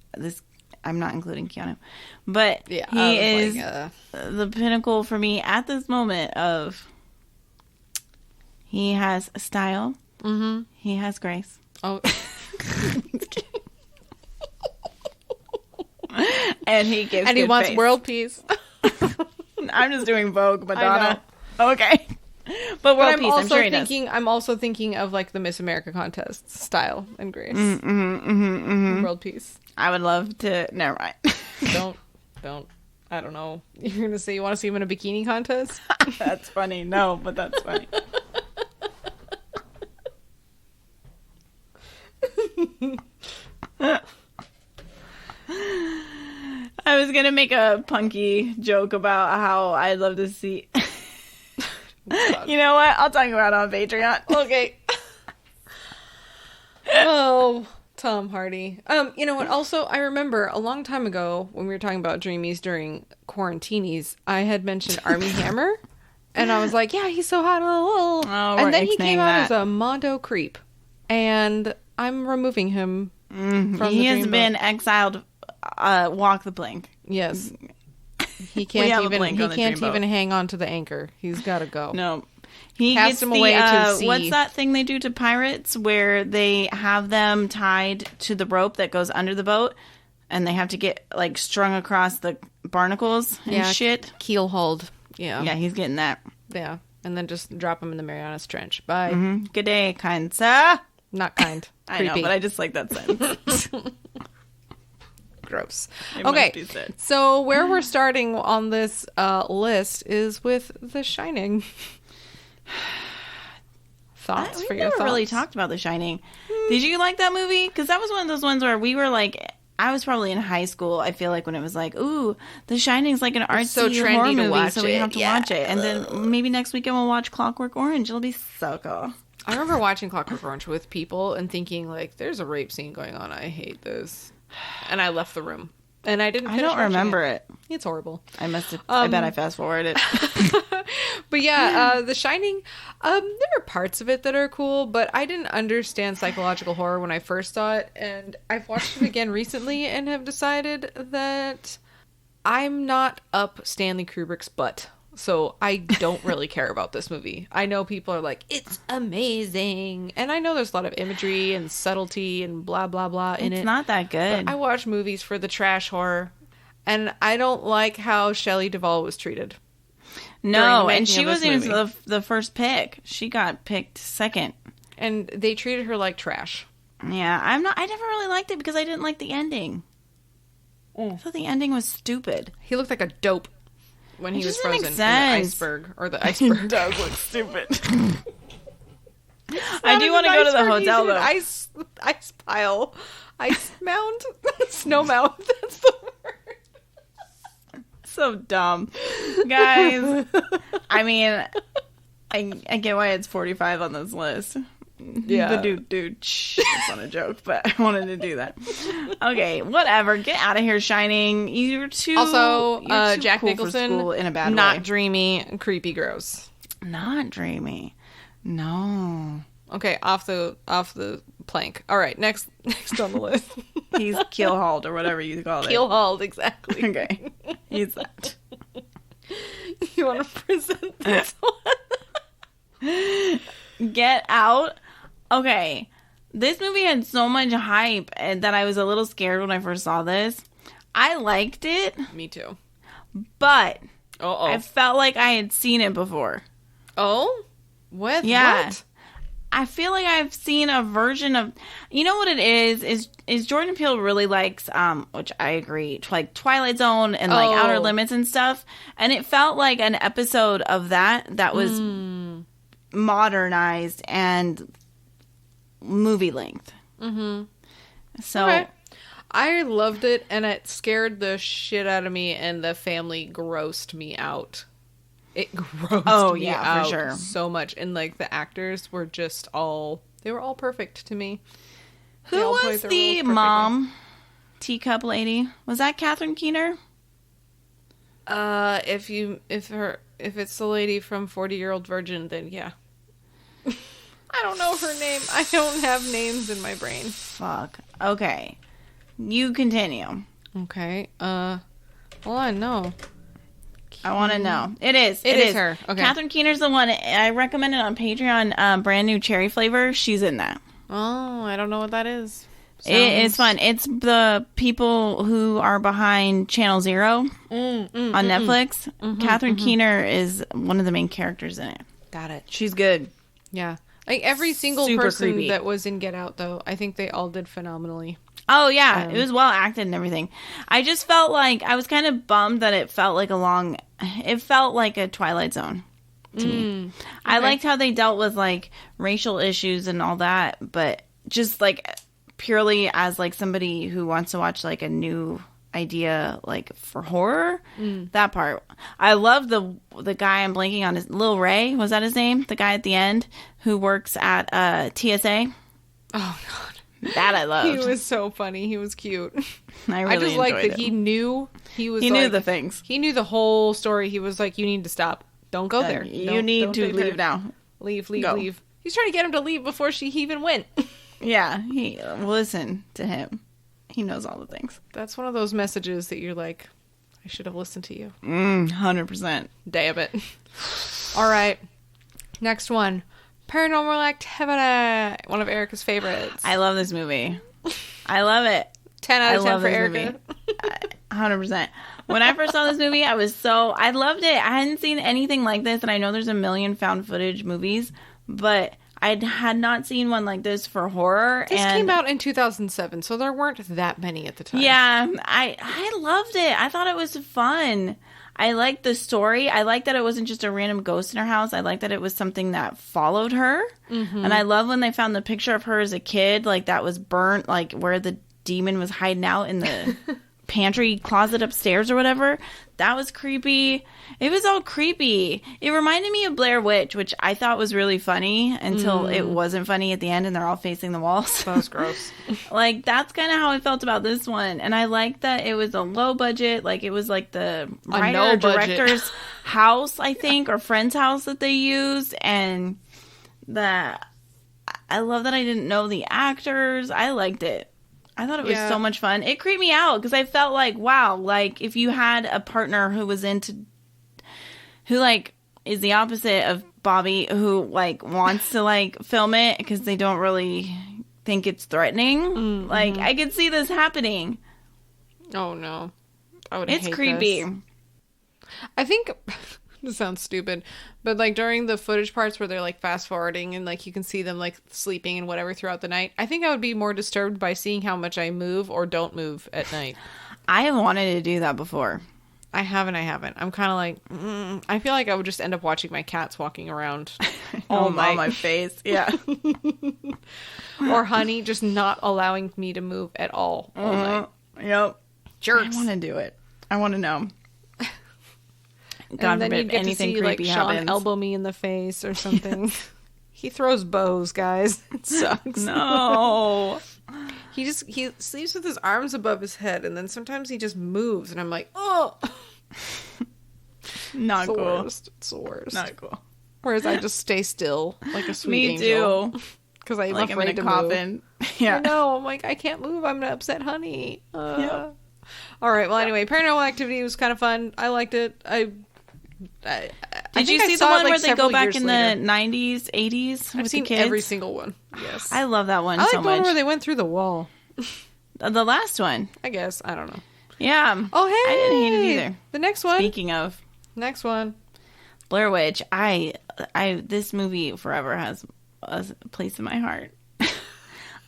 Speaker 1: not including Keanu, but he is the pinnacle for me at this moment of, he has style, he has grace.
Speaker 2: Oh.
Speaker 1: And he gives
Speaker 2: And he
Speaker 1: good
Speaker 2: wants
Speaker 1: face.
Speaker 2: world peace.
Speaker 1: I'm just doing Vogue, Madonna. Okay. But world peace, I'm sure he does.
Speaker 2: I'm also thinking of like the Miss America contest style and grace. World peace.
Speaker 1: I would love to. Never mind.
Speaker 2: Don't. I don't know. You're gonna say you want to see him in a bikini contest?
Speaker 1: That's funny. No, but that's funny. I was gonna make a punky joke about how I'd love to see. You know what? I'll talk about it on Patreon.
Speaker 2: Okay. Oh, Tom Hardy. You know what? Also, I remember a long time ago when we were talking about dreamies during quarantinis, I had mentioned Armie Hammer, and I was like, "Yeah, he's so hot."
Speaker 1: Oh,
Speaker 2: and then he came out as a Mondo creep, and I'm removing him from the
Speaker 1: He has
Speaker 2: dream
Speaker 1: been
Speaker 2: boat.
Speaker 1: exiled. Walk the plank.
Speaker 2: Yes. He can't
Speaker 1: have a
Speaker 2: even.
Speaker 1: blank
Speaker 2: He
Speaker 1: on the
Speaker 2: can't
Speaker 1: dream
Speaker 2: even
Speaker 1: boat.
Speaker 2: hang on to the anchor. He's got to go.
Speaker 1: No, He
Speaker 2: Cast
Speaker 1: gets
Speaker 2: him
Speaker 1: the,
Speaker 2: away to sea.
Speaker 1: what's that thing they do to pirates where they have them tied to the rope that goes under the boat and they have to get like strung across the barnacles and shit?
Speaker 2: Keel hauled. Yeah.
Speaker 1: Yeah, he's getting that.
Speaker 2: Yeah. And then just drop him in the Marianas Trench. Bye.
Speaker 1: Mm-hmm. Good day, kind sir.
Speaker 2: Not kind.
Speaker 1: I know, but I just like that sentence.
Speaker 2: Gross.
Speaker 1: It
Speaker 2: Okay,
Speaker 1: must be said.
Speaker 2: so where we're starting on this list is with The Shining. Thoughts for
Speaker 1: We
Speaker 2: your
Speaker 1: never
Speaker 2: thoughts?
Speaker 1: really talked about The Shining. Did you like that movie? Because that was one of those ones where we were like, I was probably in high school, I feel like, when it was like, ooh, The Shining's like an artsy
Speaker 2: so trendy
Speaker 1: horror
Speaker 2: to
Speaker 1: movie,
Speaker 2: watch
Speaker 1: so we
Speaker 2: it.
Speaker 1: have to watch it. And then maybe next weekend we'll watch Clockwork Orange. It'll be so cool.
Speaker 2: I remember watching Clockwork Orange with people and thinking, like, there's a rape scene going on. I hate this. And I left the room. And I didn't
Speaker 1: I
Speaker 2: finish
Speaker 1: don't
Speaker 2: watching
Speaker 1: remember it.
Speaker 2: It's horrible.
Speaker 1: I must have, I bet I fast-forwarded it.
Speaker 2: But yeah, The Shining, there are parts of it that are cool, but I didn't understand psychological horror when I first saw it, and I've watched it again recently and have decided that I'm not up Stanley Kubrick's butt. So I don't really care about this movie. I know people are like, it's amazing. And I know there's a lot of imagery and subtlety and blah, blah, blah in it.
Speaker 1: It's not that good.
Speaker 2: But I watch movies for the trash horror, and I don't like how Shelley Duvall was treated.
Speaker 1: No, and
Speaker 2: making
Speaker 1: she
Speaker 2: of this
Speaker 1: wasn't even
Speaker 2: movie.
Speaker 1: the first pick. She got picked second.
Speaker 2: And they treated her like trash.
Speaker 1: Yeah, I never really liked it because I didn't like the ending. I thought the ending was stupid.
Speaker 2: He looked like a dope when he was
Speaker 1: doesn't make
Speaker 2: frozen in the
Speaker 1: sense.
Speaker 2: iceberg. Or the iceberg.
Speaker 1: does look stupid. I do want to go to the hotel, though.
Speaker 2: Ice pile. Ice mound? Snow mound. That's the word.
Speaker 1: So dumb. Guys, I mean, I get why it's 45 on this list.
Speaker 2: Yeah.
Speaker 1: The dude. Shh, it's not a joke, but I wanted to do that. Okay, whatever. Get out of here, Shining. You're too.
Speaker 2: Also,
Speaker 1: you're too
Speaker 2: Jack
Speaker 1: cool for
Speaker 2: Nicholson,
Speaker 1: school in a bad
Speaker 2: not
Speaker 1: way.
Speaker 2: dreamy, creepy, gross.
Speaker 1: Not dreamy. No.
Speaker 2: Okay, off the plank. All right, next on the list.
Speaker 1: He's keel hauled or whatever you call it.
Speaker 2: Keel hauled, exactly.
Speaker 1: Okay. He's that.
Speaker 2: You want to present this one?
Speaker 1: Get Out. Okay. This movie had so much hype that I was a little scared when I first saw this. I liked it,
Speaker 2: Me too.
Speaker 1: but
Speaker 2: Uh-oh.
Speaker 1: I felt like I had seen it before.
Speaker 2: Oh? What?
Speaker 1: Yeah.
Speaker 2: What?
Speaker 1: I feel like I've seen a version of, you know what it is Jordan Peele really likes, which I agree, like Twilight Zone and like Outer Limits and stuff. And it felt like an episode of that was modernized and movie length. Mm-hmm. So
Speaker 2: Okay. I loved it, and it scared the shit out of me, and the family grossed me out. It grossed me out
Speaker 1: for sure.
Speaker 2: so much. And like the actors were just they were all perfect to me. They
Speaker 1: who
Speaker 2: all
Speaker 1: was
Speaker 2: played their roles
Speaker 1: the
Speaker 2: perfectly.
Speaker 1: mom teacup lady? Was that Catherine Keener?
Speaker 2: If it's the lady from 40-Year-Old Virgin, then yeah. I don't know her name. I don't have names in my brain.
Speaker 1: Fuck. Okay. You continue.
Speaker 2: Okay. Hold on, no.
Speaker 1: I want to know. It is
Speaker 2: her. Okay.
Speaker 1: Catherine Keener's the one. I recommend it on Patreon. Brand new cherry flavor. She's in that.
Speaker 2: Oh, I don't know what that is.
Speaker 1: It's fun. It's the people who are behind Channel Zero on Netflix. Catherine Keener is one of the main characters in it.
Speaker 2: Got it.
Speaker 1: She's good.
Speaker 2: Yeah. Like every single
Speaker 1: Super
Speaker 2: person
Speaker 1: creepy.
Speaker 2: that was in Get Out, though, I think they all did phenomenally.
Speaker 1: Oh, yeah. It was well acted and everything. I just felt like I was kind of bummed that it felt like it felt like a Twilight Zone to me. I liked how they dealt with like racial issues and all that, but just like purely as like somebody who wants to watch like a new idea like for horror, that part. I love the guy, I'm blanking on his, Lil Ray, was that his name? The guy at the end who works at TSA.
Speaker 2: Oh, God.
Speaker 1: That I loved.
Speaker 2: He was so funny. He was cute.
Speaker 1: I really
Speaker 2: I just liked
Speaker 1: enjoyed
Speaker 2: that
Speaker 1: it.
Speaker 2: he knew he was.
Speaker 1: He knew
Speaker 2: like-
Speaker 1: the things.
Speaker 2: He knew the whole story. He was like, "You need to stop. Don't go there.
Speaker 1: You need
Speaker 2: don't
Speaker 1: to
Speaker 2: take her.
Speaker 1: leave now.
Speaker 2: Leave.
Speaker 1: Go.
Speaker 2: Leave." He's trying to get him to leave before he even went.
Speaker 1: Yeah, listen to him. He knows all the things.
Speaker 2: That's one of those messages that you're like, I should have listened to you.
Speaker 1: 100%.
Speaker 2: Damn it. All right. Next one. Paranormal Activity. One of Erica's favorites.
Speaker 1: I love this movie. I love it.
Speaker 2: 10 out of 10 for Erica.
Speaker 1: 100%. When I first saw this movie, I loved it. I hadn't seen anything like this, and I know there's a million found footage movies, but I had not seen one like this for horror.
Speaker 2: This came out in 2007, so there weren't that many at the time.
Speaker 1: Yeah, I loved it. I thought it was fun. I liked the story. I liked that it wasn't just a random ghost in her house. I liked that it was something that followed her. Mm-hmm. And I love when they found the picture of her as a kid, like that was burnt, like where the demon was hiding out in the pantry closet upstairs or whatever. That was creepy. It was all creepy. It reminded me of Blair Witch, which I thought was really funny until it wasn't funny at the end and they're all facing the walls.
Speaker 2: That was gross.
Speaker 1: Like, that's kind of how I felt about this one. And I liked that it was a low budget. Like, it was like the writer director's house, I think, or friend's house that they used. And I love that I didn't know the actors. I liked it. I thought it was so much fun. It creeped me out because I felt like, wow, like if you had a partner who was who like is the opposite of Bobby, who like wants to like film it because they don't really think it's threatening. Mm-hmm. Like I could see this happening.
Speaker 2: Oh no, I would.
Speaker 1: It's creepy.
Speaker 2: This. I think. This sounds stupid, but like during the footage parts where they're like fast forwarding and like you can see them like sleeping and whatever throughout the night, I think I would be more disturbed by seeing how much I move or don't move at night.
Speaker 1: I have wanted to do that before.
Speaker 2: I haven't. I'm kind of like, I feel like I would just end up watching my cats walking around all night.
Speaker 1: On my face. Yeah.
Speaker 2: Or Honey just not allowing me to move at all night.
Speaker 1: Yep.
Speaker 2: Jerks.
Speaker 1: I want to do it. I want to know.
Speaker 2: God forbid anything creepy like happens. Sean elbow me in the face or something. He throws bows, guys. It sucks.
Speaker 1: No.
Speaker 2: He sleeps with his arms above his head, and then sometimes he just moves, and I'm like, oh.
Speaker 1: Not cool.
Speaker 2: Worst. It's the worst.
Speaker 1: Not cool.
Speaker 2: Whereas I just stay still like a sweet angel. Me too. Because I'm like afraid to move. Yeah. I know. I'm like, I can't move. I'm gonna upset Honey. Yeah. All right. Well, anyway, Paranormal Activity was kind of fun. I liked it.
Speaker 1: Did you see the one where they go back in the 90s, 80s?
Speaker 2: I've seen every single one. Yes.
Speaker 1: I love that one
Speaker 2: so much.
Speaker 1: I like the one
Speaker 2: where they went through the wall.
Speaker 1: The last one.
Speaker 2: I guess. I don't know.
Speaker 1: Yeah.
Speaker 2: Oh, hey.
Speaker 1: I didn't hate it either.
Speaker 2: The next one.
Speaker 1: Speaking of.
Speaker 2: Next one.
Speaker 1: Blair Witch. This movie forever has a place in my heart.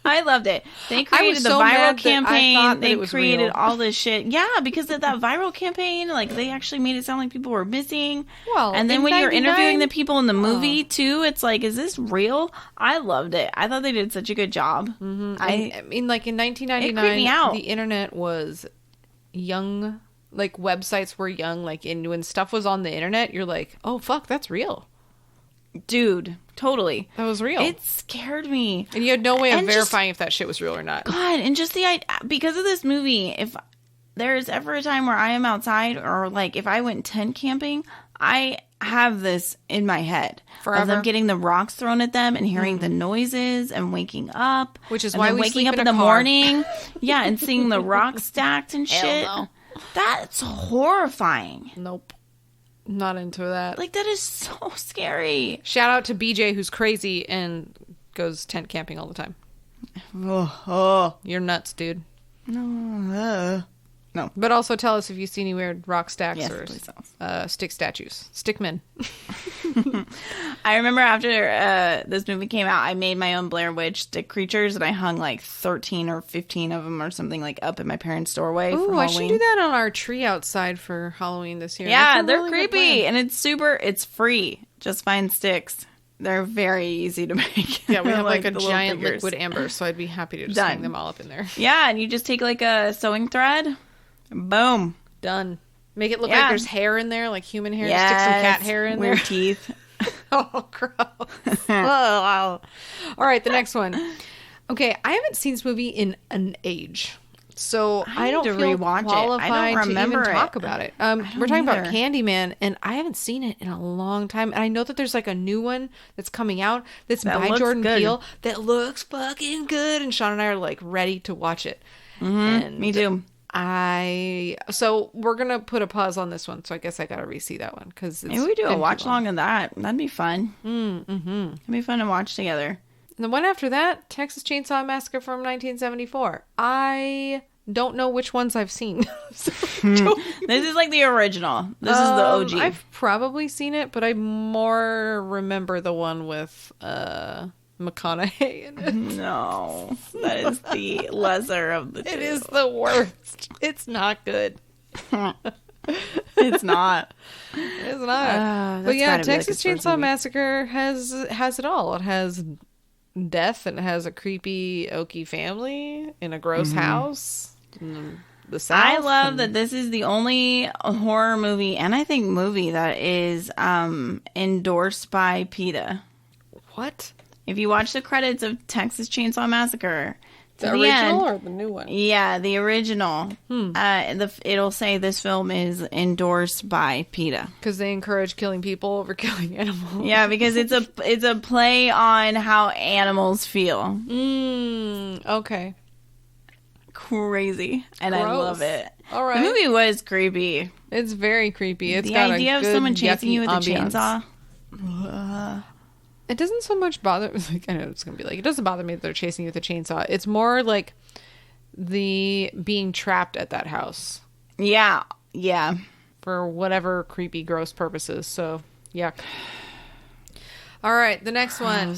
Speaker 1: I loved it. They created the viral campaign. They created all this shit. Yeah, because of that viral campaign, like they actually made it sound like people were missing. Well, and then when you're interviewing the people in the movie too, it's like, is this real? I loved it. I thought they did such a good job.
Speaker 2: Mm-hmm. I mean, like in 1999, the internet was young. Like websites were young. Like when stuff was on the internet, you're like, oh fuck, that's real. Dude, totally. That was real.
Speaker 1: It scared me.
Speaker 2: And you had no way of verifying if that shit was real or not.
Speaker 1: God, and just because of this movie, if there is ever a time where I am outside or like if I went tent camping, I have this in my head. Forever. Of them getting the rocks thrown at them and hearing the noises and waking up.
Speaker 2: Which is why we
Speaker 1: waking up in the morning. Yeah, and seeing the rocks stacked and shit. No. That's horrifying.
Speaker 2: Nope. Not into that.
Speaker 1: Like, that is so scary.
Speaker 2: Shout out to BJ, who's crazy and goes tent camping all the time. You're nuts, dude.
Speaker 1: No.
Speaker 2: But also tell us if you see any weird rock stacks or stick statues. Stickmen.
Speaker 1: I remember after this movie came out, I made my own Blair Witch stick creatures, and I hung like 13 or 15 of them or something like up in my parents' doorway for Halloween.
Speaker 2: I should do that on our tree outside for Halloween this year.
Speaker 1: Yeah, they're really creepy, and it's free. Just find sticks. They're very easy to make.
Speaker 2: Yeah, we have like a giant liquid amber, so I'd be happy to just hang them all up in there.
Speaker 1: Yeah, and you just take like a sewing thread. Boom.
Speaker 2: Done. Make it look like there's hair in there, like human hair. Yes. Stick some cat hair in there.
Speaker 1: Weird teeth.
Speaker 2: Oh, gross. All right, the next one. Okay, I haven't seen this movie in an age. So I don't feel qualified to even talk about it. We're talking about Candyman, and I haven't seen it in a long time. And I know that there's like a new one that's coming out that's by Jordan Peele that looks fucking good. And Sean and I are like ready to watch it.
Speaker 1: Mm-hmm. And me too.
Speaker 2: So we're going to put a pause on this one. So I guess I got to re-see that one. Because
Speaker 1: maybe we do a watch along of that. That'd be fun. It'd be fun to watch together.
Speaker 2: And the one after that, Texas Chainsaw Massacre from 1974. I don't know which ones I've seen.
Speaker 1: This is like the original. This is the OG.
Speaker 2: I've probably seen it, but I more remember the one with McConaughey in it.
Speaker 1: No, that is the lesser of the two.
Speaker 2: It is the worst. It's not good.
Speaker 1: It's not.
Speaker 2: It's not. But yeah, Texas Chainsaw Massacre has it all. It has death, and it has a creepy Okie family in a gross house in the South.
Speaker 1: I love that this is the only horror movie, and I think movie, that is endorsed by PETA.
Speaker 2: What?
Speaker 1: If you watch the credits of Texas Chainsaw Massacre,
Speaker 2: the original or the new one?
Speaker 1: Yeah, the original. It'll say this film is endorsed by PETA
Speaker 2: because they encourage killing people over killing animals.
Speaker 1: Yeah, because it's a play on how animals feel.
Speaker 2: Okay.
Speaker 1: Crazy, and
Speaker 2: Gross.
Speaker 1: I love it.
Speaker 2: All right,
Speaker 1: the movie was creepy.
Speaker 2: It's very creepy. It's
Speaker 1: the
Speaker 2: got
Speaker 1: idea
Speaker 2: a
Speaker 1: of
Speaker 2: good,
Speaker 1: someone chasing you with
Speaker 2: ambiance.
Speaker 1: a chainsaw.
Speaker 2: It doesn't so much bother. Like, I know it's gonna be like, it doesn't bother me that they're chasing you with a chainsaw. It's more like the being trapped at that house.
Speaker 1: Yeah.
Speaker 2: For whatever creepy, gross purposes. So, yuck. All right, the next one.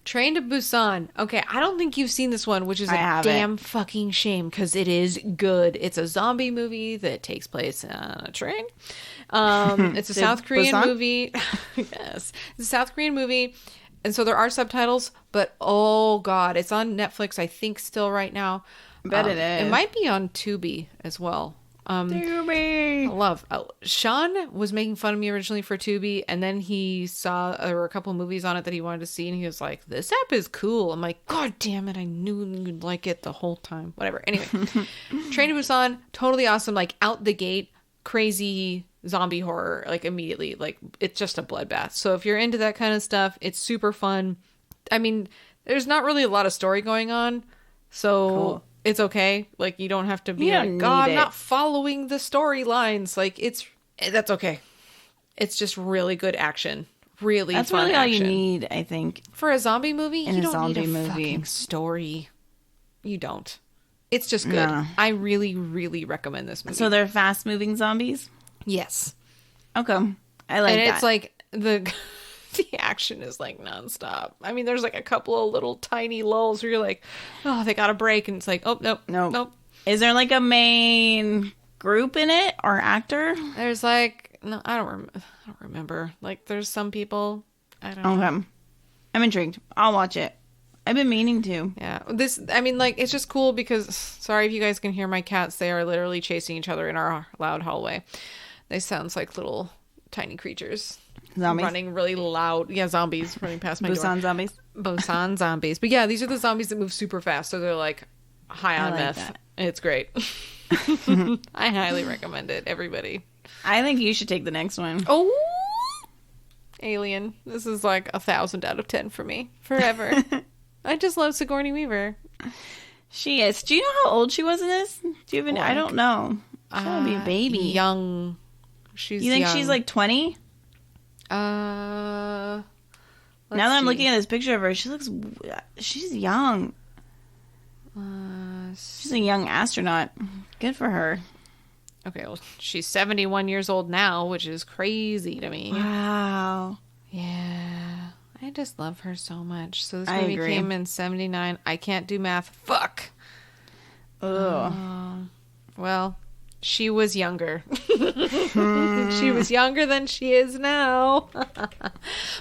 Speaker 2: Train to Busan. Okay, I don't think you've seen this one, which is a damn fucking shame because it is good. It's a zombie movie that takes place on a train. It's a South Korean movie. Yes. It's a South Korean movie. And so there are subtitles, but oh god, it's on Netflix, I think, still right now.
Speaker 1: I bet it is.
Speaker 2: It might be on Tubi as well.
Speaker 1: Tubi.
Speaker 2: I love. Sean was making fun of me originally for Tubi, and then he saw there were a couple movies on it that he wanted to see, and he was like, "This app is cool." I'm like, "God damn it! I knew you'd like it the whole time." Whatever. Anyway, Train to Busan, totally awesome. Like out the gate, crazy zombie horror. Like immediately, like it's just a bloodbath. So if you're into that kind of stuff, it's super fun. I mean, there's not really a lot of story going on, so. Cool. It's okay. Like, you don't have to be like, God, I'm not following the storylines. Like, that's okay. It's just really good action. Really
Speaker 1: That's
Speaker 2: fun
Speaker 1: really
Speaker 2: action.
Speaker 1: all you need, I think.
Speaker 2: For a zombie movie, you don't need a
Speaker 1: movie.
Speaker 2: fucking story. You don't. It's just good.
Speaker 1: No.
Speaker 2: I really, really recommend this movie.
Speaker 1: So they're fast-moving zombies?
Speaker 2: Yes.
Speaker 1: Okay. I like that.
Speaker 2: And it's like, the action is like nonstop. I mean, there's like a couple of little tiny lulls where you're like, oh, they got a break, and it's like, oh, nope.
Speaker 1: Is there like a main group in it or actor?
Speaker 2: There's like, no, I don't remember. Like, there's some people. I don't know.
Speaker 1: Okay. I'm intrigued. I'll watch it. I've been meaning to.
Speaker 2: Yeah. I mean, like, it's just cool because, sorry if you guys can hear my cats. They are literally chasing each other in our loud hallway. They sound like little tiny creatures.
Speaker 1: Zombies.
Speaker 2: Running really loud. Yeah, zombies running past my door.
Speaker 1: Busan zombies.
Speaker 2: Busan zombies. But yeah, these are the zombies that move super fast. So they're like high on meth. That. It's great. I highly recommend it, everybody.
Speaker 1: I think you should take the next one.
Speaker 2: Oh! Alien. This is like 1,000 out of 10 for me. Forever. I just love Sigourney Weaver.
Speaker 1: She is. Do you know how old she was in this? Do you even? I don't know. She's gonna be a baby.
Speaker 2: Young. You
Speaker 1: think she's like 20?
Speaker 2: Now
Speaker 1: that I'm looking at this picture of her, she's young. She's a young astronaut. Good for her.
Speaker 2: Okay, well, she's 71 years old now, which is crazy to me.
Speaker 1: Wow.
Speaker 2: Yeah. I just love her so much. So this movie came in 79. I can't do math. Fuck.
Speaker 1: Ugh.
Speaker 2: Well, she was younger. She was younger than she is now. But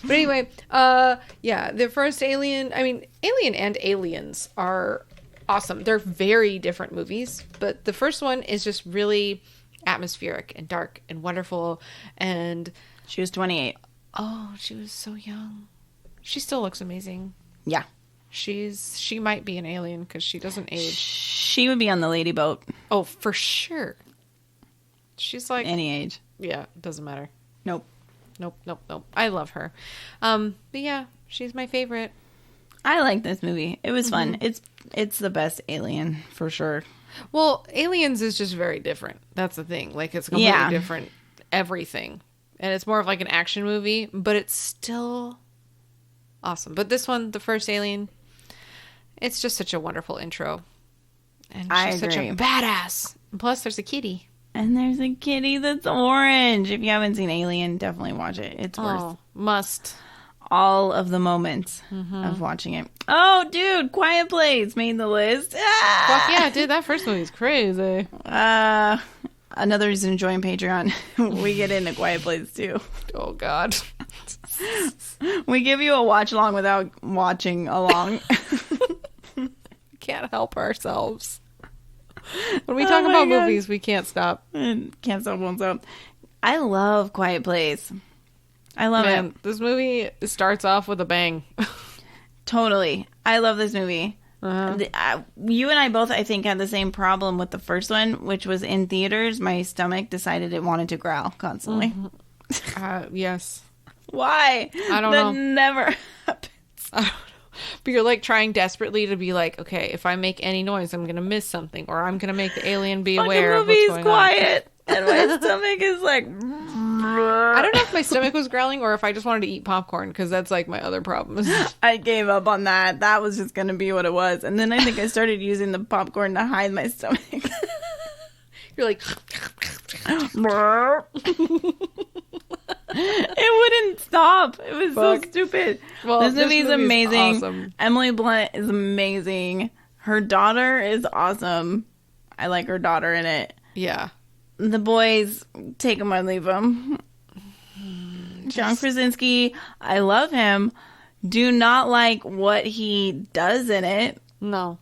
Speaker 2: anyway, yeah, the first Alien and Aliens are awesome. They're very different movies, but the first one is just really atmospheric and dark and wonderful. And
Speaker 1: she was 28.
Speaker 2: Oh, she was so young. She still looks amazing.
Speaker 1: Yeah.
Speaker 2: She might be an alien because she doesn't age.
Speaker 1: She would be on the lady boat.
Speaker 2: Oh, for sure. She's like
Speaker 1: any age.
Speaker 2: Yeah, it doesn't matter.
Speaker 1: Nope.
Speaker 2: I love her. But yeah, she's my favorite.
Speaker 1: I like this movie. It was fun. It's the best Alien for sure.
Speaker 2: Well, Aliens is just very different. That's the thing. Like, it's completely different everything. And it's more of like an action movie, but it's still awesome. But this one, the first Alien, it's just such a wonderful intro. And she's such a badass. And plus, there's a kitty.
Speaker 1: And there's a kitty that's orange. If you haven't seen Alien, definitely watch it. It's worth
Speaker 2: must.
Speaker 1: All of the moments of watching it. Oh, dude, Quiet Place made the list.
Speaker 2: Fuck yeah, dude, that first movie's crazy.
Speaker 1: Another reason to join Patreon. We get into Quiet Place too.
Speaker 2: Oh, God.
Speaker 1: We give you a watch along without watching along.
Speaker 2: Can't help ourselves. When we talk about movies, we can't stop.
Speaker 1: Can't stop, won't stop. I love Quiet Place. I love it.
Speaker 2: This movie starts off with a bang.
Speaker 1: Totally. I love this movie. You and I both, I think, had the same problem with the first one, which was in theaters. My stomach decided it wanted to growl constantly.
Speaker 2: Yes.
Speaker 1: Why?
Speaker 2: I don't know.
Speaker 1: That never happens.
Speaker 2: I don't know. But you're like trying desperately to be like, okay, if I make any noise, I'm going to miss something. Or I'm going to make the alien be aware of what's going
Speaker 1: quiet. And my stomach is like...
Speaker 2: I don't know if my stomach was growling or if I just wanted to eat popcorn, because that's like my other problem.
Speaker 1: I gave up on that. That was just going to be what it was. And then I think I started using the popcorn to hide my stomach.
Speaker 2: You're like...
Speaker 1: It wouldn't stop. It was so stupid. Well, this movie is amazing. Awesome. Emily Blunt is amazing. Her daughter is awesome. I like her daughter in it.
Speaker 2: Yeah.
Speaker 1: The boys, take them or leave them. John Krasinski, I love him. Do not like what he does in it.
Speaker 2: No.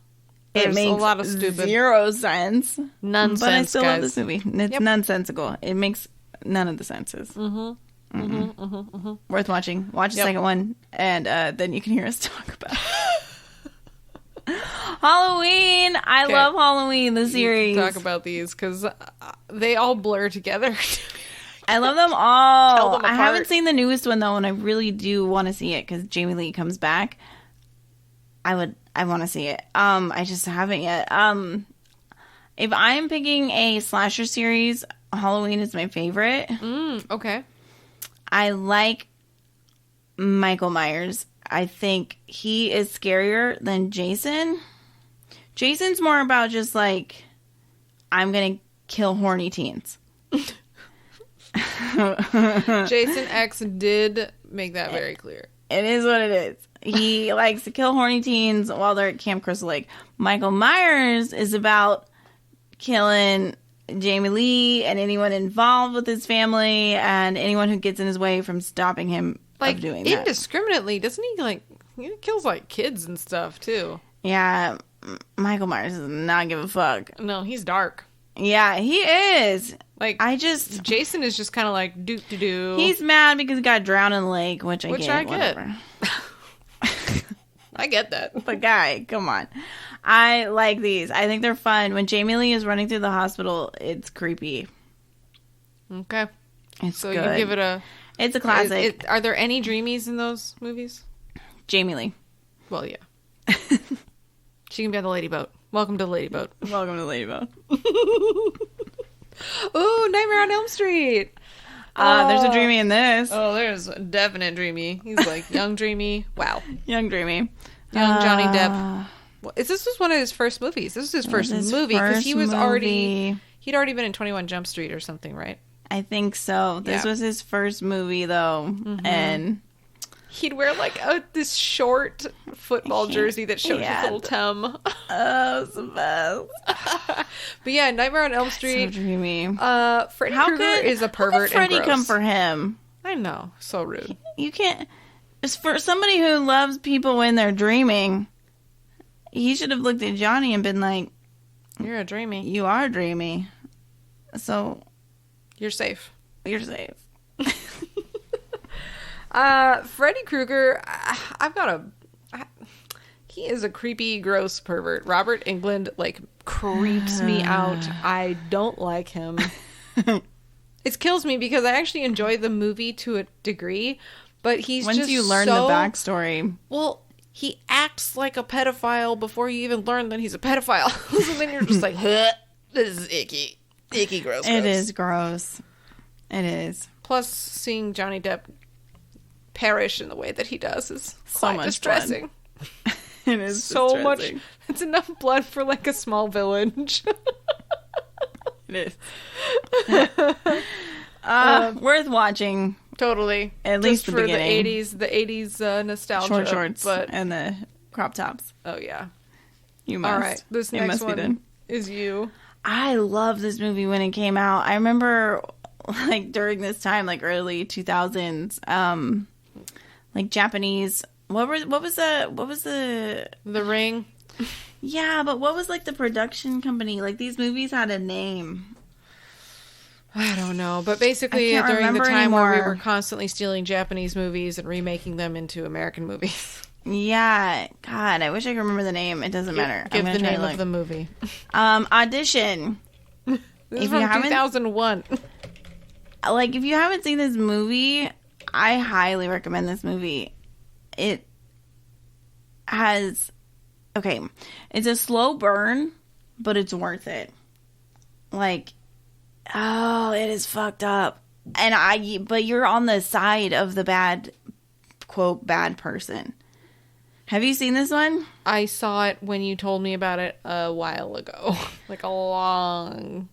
Speaker 1: It makes a lot of stupid, zero sense.
Speaker 2: Nonsense,
Speaker 1: but I still
Speaker 2: guys.
Speaker 1: love this movie. It's nonsensical. It makes none of the senses. Worth watching. Watch the second one, and then you can hear us talk about it. Halloween. I love Halloween, the series.
Speaker 2: Talk about these because they all blur together.
Speaker 1: I love them all. I haven't seen the newest one though, and I really do want to see it because Jamie Lee comes back. I want to see it. I just haven't yet. If I'm picking a slasher series, Halloween is my favorite.
Speaker 2: Okay.
Speaker 1: I like Michael Myers. I think he is scarier than Jason. Jason's more about just like, I'm going to kill horny teens.
Speaker 2: Jason X did make that very clear.
Speaker 1: It is what it is. He likes to kill horny teens while they're at Camp Crystal Lake. Michael Myers is about killing Jamie Lee and anyone involved with his family and anyone who gets in his way from stopping him
Speaker 2: like,
Speaker 1: of doing that.
Speaker 2: Indiscriminately, doesn't he? Like, he kills like kids and stuff too.
Speaker 1: Yeah, Michael Myers does not give a fuck.
Speaker 2: No, he's dark.
Speaker 1: Yeah, he is.
Speaker 2: Like, Jason is just kind of like do.
Speaker 1: He's mad because he got drowned in the lake, which I get.
Speaker 2: Whatever. I get that.
Speaker 1: But guy, come on. I like these. I think they're fun. When Jamie Lee is running through the hospital, it's creepy.
Speaker 2: Okay.
Speaker 1: It's
Speaker 2: so
Speaker 1: good.
Speaker 2: You give it a...
Speaker 1: It's a classic.
Speaker 2: Are there any dreamies in those movies?
Speaker 1: Jamie Lee.
Speaker 2: Well, yeah. She can be on the lady boat. Welcome to the lady boat.
Speaker 1: Welcome to the lady boat.
Speaker 2: Ooh, Nightmare on Elm Street.
Speaker 1: There's a Dreamy in this.
Speaker 2: Oh, there's a definite Dreamy. He's like young Dreamy. Wow.
Speaker 1: Young Dreamy.
Speaker 2: Young Johnny Depp. Well, this was one of his first movies. This was his first movie because he'd already been in 21 Jump Street or something, right?
Speaker 1: I think so. This was his first movie though, and
Speaker 2: he'd wear like this short football jersey that showed his little tum.
Speaker 1: Oh, it's the best.
Speaker 2: But yeah, Nightmare on Elm Street.
Speaker 1: So dreamy.
Speaker 2: Freddy Krueger is a pervert.
Speaker 1: How could Freddy
Speaker 2: and gross.
Speaker 1: come for him?
Speaker 2: I know, so rude.
Speaker 1: You can't. It's for somebody who loves people when they're dreaming. He should have looked at Johnny and been like,
Speaker 2: "You're a dreamy.
Speaker 1: You are dreamy. So
Speaker 2: you're safe.
Speaker 1: You're safe."
Speaker 2: Freddy Krueger, he is a creepy, gross pervert. Robert Englund, like, creeps me out. I don't like him. It kills me because I actually enjoy the movie to a degree, but he's
Speaker 1: Once
Speaker 2: just
Speaker 1: you learn the backstory.
Speaker 2: Well, he acts like a pedophile before you even learn that he's a pedophile. So then you're just like, huh, this is icky. Icky, gross.
Speaker 1: It is gross. It is.
Speaker 2: Plus, seeing Johnny Depp perish in the way that he does is
Speaker 1: So
Speaker 2: quite
Speaker 1: much
Speaker 2: distressing.
Speaker 1: It is
Speaker 2: so
Speaker 1: distressing.
Speaker 2: much. It's enough blood for like a small village.
Speaker 1: It is. Worth watching.
Speaker 2: Totally.
Speaker 1: At least
Speaker 2: just
Speaker 1: the
Speaker 2: for
Speaker 1: beginning.
Speaker 2: the 80s nostalgia.
Speaker 1: Short shorts
Speaker 2: but
Speaker 1: and the crop tops.
Speaker 2: oh yeah.
Speaker 1: You must.
Speaker 2: All right. This
Speaker 1: You
Speaker 2: next
Speaker 1: must be
Speaker 2: one
Speaker 1: done.
Speaker 2: is you.
Speaker 1: I love this movie when it came out. I remember, like, during this time, like, early 2000s, like, Japanese... What was the...
Speaker 2: The Ring.
Speaker 1: Yeah, but what was, like, the production company? Like, these movies had a name.
Speaker 2: I don't know, but basically
Speaker 1: I can't
Speaker 2: during the
Speaker 1: remember
Speaker 2: time where we
Speaker 1: anymore.
Speaker 2: were constantly stealing Japanese movies and remaking them into American movies.
Speaker 1: Yeah. God, I wish I could remember the name. It doesn't matter.
Speaker 2: Give
Speaker 1: I'm gonna
Speaker 2: the
Speaker 1: try to
Speaker 2: name of
Speaker 1: look.
Speaker 2: the movie.
Speaker 1: Audition.
Speaker 2: This
Speaker 1: If
Speaker 2: is
Speaker 1: you
Speaker 2: from
Speaker 1: haven't-
Speaker 2: 2001.
Speaker 1: Like, if you haven't seen this movie, I highly recommend this movie. It has... Okay. It's a slow burn, but it's worth it. Like... Oh, it is fucked up. But you're on the side of the bad, quote, bad person. Have you seen this one?
Speaker 2: I saw it when you told me about it a while ago. Like a long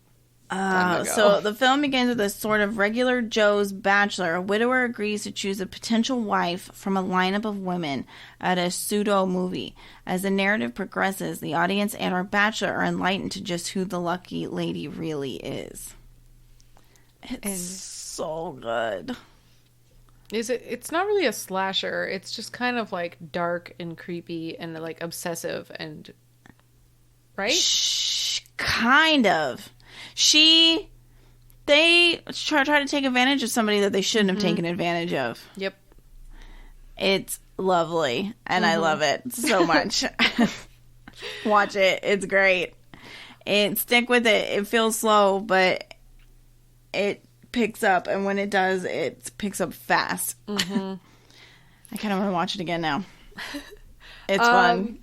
Speaker 2: time ago.
Speaker 1: So the film begins with a sort of regular Joe's bachelor. A widower agrees to choose a potential wife from a lineup of women at a pseudo movie. As the narrative progresses, the audience and our bachelor are enlightened to just who the lucky lady really is. It's so good.
Speaker 2: It's not really a slasher. It's just kind of like dark and creepy and like obsessive and right?
Speaker 1: Kind of. They try to take advantage of somebody that they shouldn't have taken advantage of.
Speaker 2: Yep.
Speaker 1: It's lovely, and I love it so much. Watch it. It's great. And stick with it. It feels slow, but it picks up, and when it does, it picks up fast. I kind of want to watch it again now. It's fun.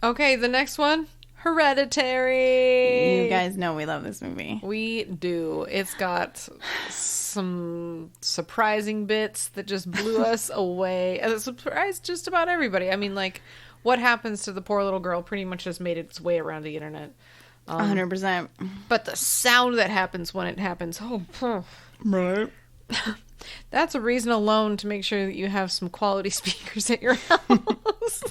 Speaker 2: Okay, the next one, Hereditary.
Speaker 1: You guys know we love this movie.
Speaker 2: We do. It's got some surprising bits that just blew us away. And it surprised just about everybody. I mean, like, what happens to the poor little girl pretty much just made its way around the internet.
Speaker 1: 100%.
Speaker 2: But the sound that happens when it happens,
Speaker 1: Right.
Speaker 2: that's a reason alone to make sure that you have some quality speakers at your house.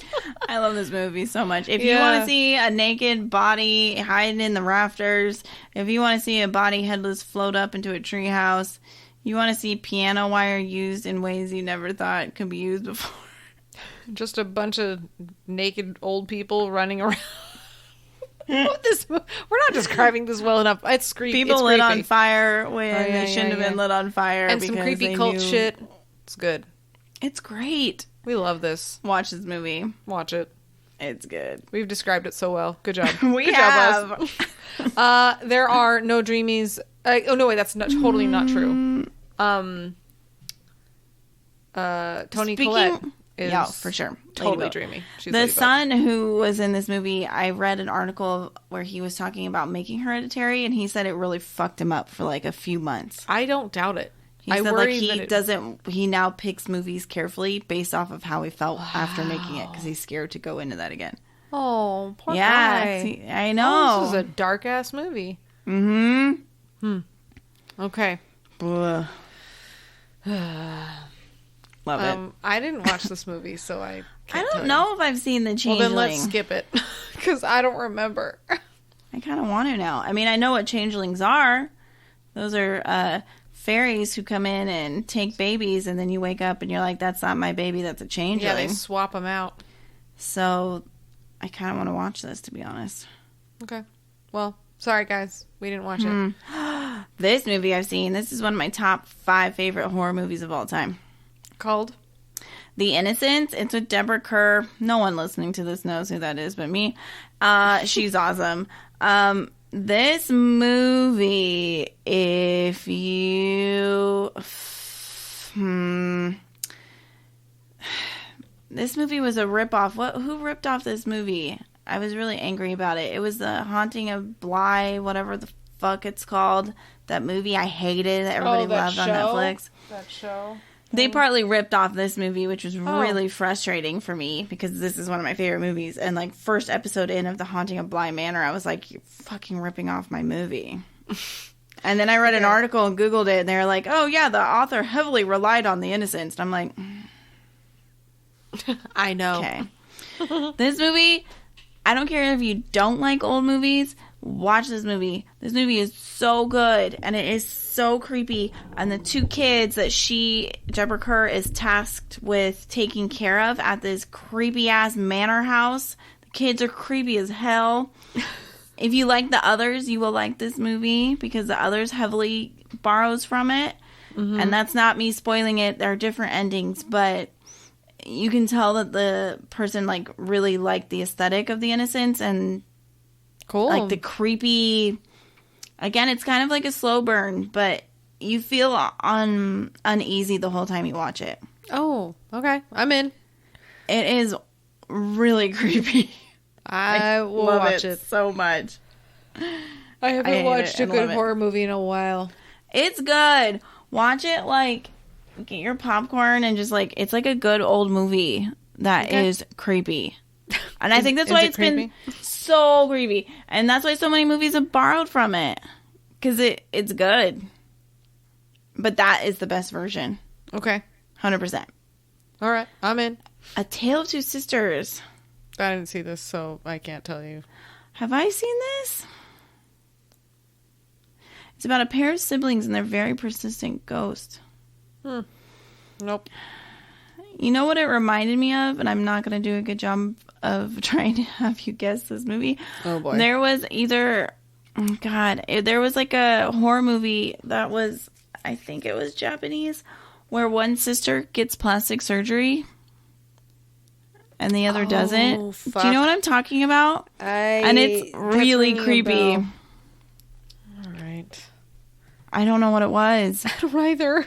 Speaker 1: I love this movie so much. If you want to see a naked body hiding in the rafters, if you want to see a body headless float up into a treehouse, you want to see piano wire used in ways you never thought could be used before.
Speaker 2: Just a bunch of naked old people running around. We're not describing this well enough. It's creepy.
Speaker 1: People
Speaker 2: it's
Speaker 1: lit
Speaker 2: creepy.
Speaker 1: on fire when they shouldn't have been lit on fire.
Speaker 2: And some
Speaker 1: because
Speaker 2: creepy
Speaker 1: they
Speaker 2: cult
Speaker 1: knew-
Speaker 2: shit. It's good.
Speaker 1: It's great.
Speaker 2: We love this.
Speaker 1: Watch this movie.
Speaker 2: Watch it.
Speaker 1: It's good.
Speaker 2: We've described it so well. Good job.
Speaker 1: We
Speaker 2: Good
Speaker 1: have.
Speaker 2: job, us. There are no dreamies. Oh no, wait, that's totally not true. Toni Collette is
Speaker 1: yeah, for sure.
Speaker 2: totally
Speaker 1: Ladybug.
Speaker 2: dreamy. She's
Speaker 1: The
Speaker 2: Ladybug.
Speaker 1: son who was in this movie, I read an article where he was talking about making Hereditary, and he said it really fucked him up for like a few months.
Speaker 2: I don't doubt it.
Speaker 1: He
Speaker 2: I
Speaker 1: said like
Speaker 2: worry
Speaker 1: he
Speaker 2: that it-
Speaker 1: doesn't. He now picks movies carefully based off of how he felt after making it because he's scared to go into that again.
Speaker 2: Oh, poor
Speaker 1: Yeah,
Speaker 2: guy.
Speaker 1: see, I
Speaker 2: Oh,
Speaker 1: know.
Speaker 2: this is a dark ass movie.
Speaker 1: Mm-hmm.
Speaker 2: Okay.
Speaker 1: Ugh. Love it.
Speaker 2: I didn't watch this movie, so I
Speaker 1: I
Speaker 2: can't tell
Speaker 1: don't
Speaker 2: you.
Speaker 1: know if I've seen the
Speaker 2: Well,
Speaker 1: Changeling.
Speaker 2: then let's skip it because I don't remember.
Speaker 1: I kind of want to now. I mean, I know what changelings are. Those are fairies who come in and take babies, and then you wake up and you're like, that's not my baby, that's a changeling.
Speaker 2: Yeah, they swap them out.
Speaker 1: So I kind of want to watch this, to be honest.
Speaker 2: Okay. Well, sorry guys, we didn't watch it.
Speaker 1: This movie I've seen, this is one of my top 5 favorite horror movies of all time.
Speaker 2: Called?
Speaker 1: The Innocence. It's with Deborah Kerr. No one listening to this knows who that is but me. She's awesome. This movie, if you... This movie was a ripoff. Who ripped off this movie? I was really angry about it. It was The Haunting of Bly, whatever the fuck it's called. That movie I hated that everybody loved on Netflix.
Speaker 2: That show.
Speaker 1: They partly ripped off this movie, which was really frustrating for me because this is one of my favorite movies. And like first episode in of The Haunting of Bly Manor, I was like, you're fucking ripping off my movie. And then I read an article and Googled it, and they were like, oh yeah, the author heavily relied on the Innocence. And I'm like,
Speaker 2: I know.
Speaker 1: Okay. This movie, I don't care if you don't like old movies, watch this movie. This movie is so good, and it is so creepy. And the two kids that Deborah Kerr, is tasked with taking care of at this creepy-ass manor house. The kids are creepy as hell. If you like The Others, you will like this movie, because The Others heavily borrows from it. Mm-hmm. And that's not me spoiling it. There are different endings, but you can tell that the person like really liked the aesthetic of The Innocence and like the creepy. Again, it's kind of like a slow burn, but you feel uneasy the whole time you watch it.
Speaker 2: Oh, okay. I'm in.
Speaker 1: It is really creepy.
Speaker 2: I will watch it
Speaker 1: so much.
Speaker 2: I haven't watched a good horror movie in a while.
Speaker 1: It's good. Watch it, like, get your popcorn and just, like, it's like a good old movie that is creepy. And I think that's why it's been so creepy. And that's why so many movies have borrowed from it. Because it's good. But that is the best version.
Speaker 2: Okay.
Speaker 1: 100%.
Speaker 2: All right. I'm in.
Speaker 1: A Tale of Two Sisters.
Speaker 2: I didn't see this, so I can't tell you.
Speaker 1: Have I seen this? It's about a pair of siblings and their very persistent ghost.
Speaker 2: Nope.
Speaker 1: You know what it reminded me of? And I'm not going to do a good job of trying to have you guess this movie.
Speaker 2: Oh, boy.
Speaker 1: There was there was like a horror movie that was, I think it was Japanese, where one sister gets plastic surgery and the other doesn't.
Speaker 2: Fuck.
Speaker 1: Do you know what I'm talking about? And it's really creepy.
Speaker 2: All right.
Speaker 1: I don't know what it was.
Speaker 2: I don't either.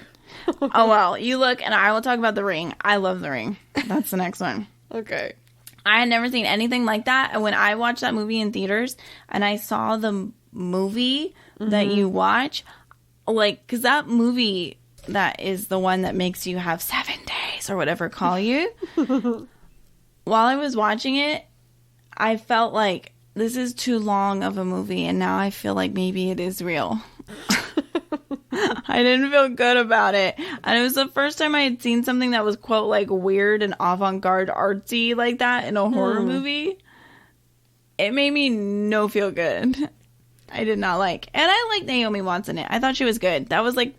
Speaker 1: Oh, well, you look, and I will talk about The Ring. I love The Ring. That's the next one.
Speaker 2: Okay.
Speaker 1: I had never seen anything like that. And when I watched that movie in theaters and I saw the movie that you watch, like, because that movie, that is the one that makes you have 7 days or whatever call you. While I was watching it, I felt like this is too long of a movie, and now I feel like maybe it is real. I didn't feel good about it. And it was the first time I had seen something that was, quote, like, weird and avant-garde artsy like that in a horror movie. It made me no feel good. I did not like. And I liked Naomi Watts in it. I thought she was good. That was, like,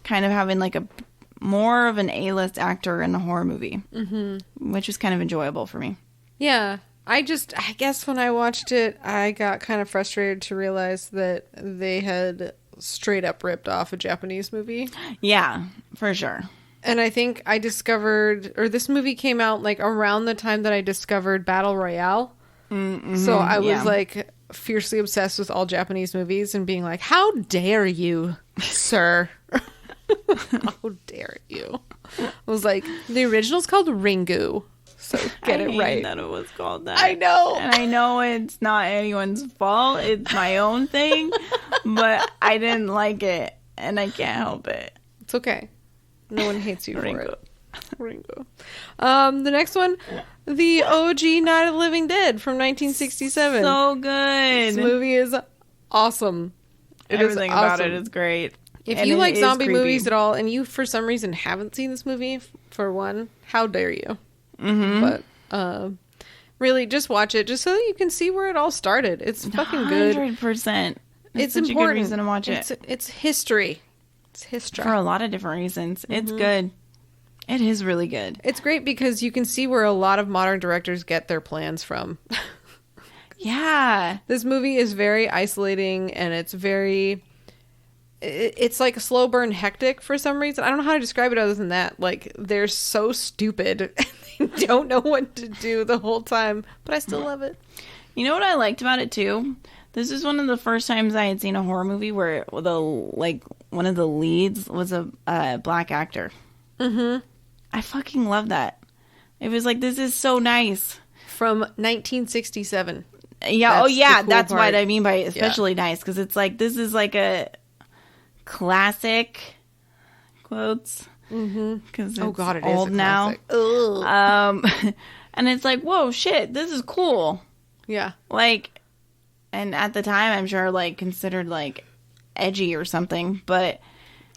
Speaker 1: kind of having, like, a more of an A-list actor in a horror movie. Which was kind of enjoyable for me.
Speaker 2: Yeah. I guess when I watched it, I got kind of frustrated to realize that they had straight up ripped off a Japanese movie.
Speaker 1: Yeah, for sure.
Speaker 2: And I think I discovered, or this movie came out like around the time that I discovered Battle Royale. So I was like fiercely obsessed with all Japanese movies and being like, how dare you, sir? How dare you? I was like, the original's called Ringu. So get it right.
Speaker 1: That it was called that.
Speaker 2: I know.
Speaker 1: And I know it's not anyone's fault. It's my own thing. But I didn't like it. And I can't help it.
Speaker 2: It's okay. No one hates you for it. Ringo. The next one, the OG Night of the Living Dead from 1967.
Speaker 1: So good.
Speaker 2: This movie is awesome.
Speaker 1: Everything about it is great.
Speaker 2: If you like zombie movies at all, and you for some reason haven't seen this movie, for one, how dare you? But really, just watch it, just so that you can see where it all started. It's fucking good.
Speaker 1: 100%.
Speaker 2: It's
Speaker 1: such
Speaker 2: important.
Speaker 1: A good reason to watch it.
Speaker 2: It's history. It's history
Speaker 1: for a lot of different reasons. It's good. It is really good.
Speaker 2: It's great because you can see where a lot of modern directors get their plans from.
Speaker 1: Yeah,
Speaker 2: this movie is very isolating, and it's like a slow burn hectic for some reason. I don't know how to describe it other than that. Like, they're so stupid. They don't know what to do the whole time, but I still love it.
Speaker 1: You know what I liked about it too? This is one of the first times I had seen a horror movie where one of the leads was a black actor. I fucking love that. It was like, this is so nice.
Speaker 2: From 1967.
Speaker 1: Yeah.
Speaker 2: That's the cool
Speaker 1: That's
Speaker 2: part.
Speaker 1: what I mean by especially nice. Because it's like, this is like a classic, quotes. Because
Speaker 2: Oh God, it
Speaker 1: old
Speaker 2: is a
Speaker 1: now.
Speaker 2: classic.
Speaker 1: And it's like, whoa, shit, this is cool.
Speaker 2: Yeah.
Speaker 1: Like, and at the time, I'm sure, like, considered, like, edgy or something, but...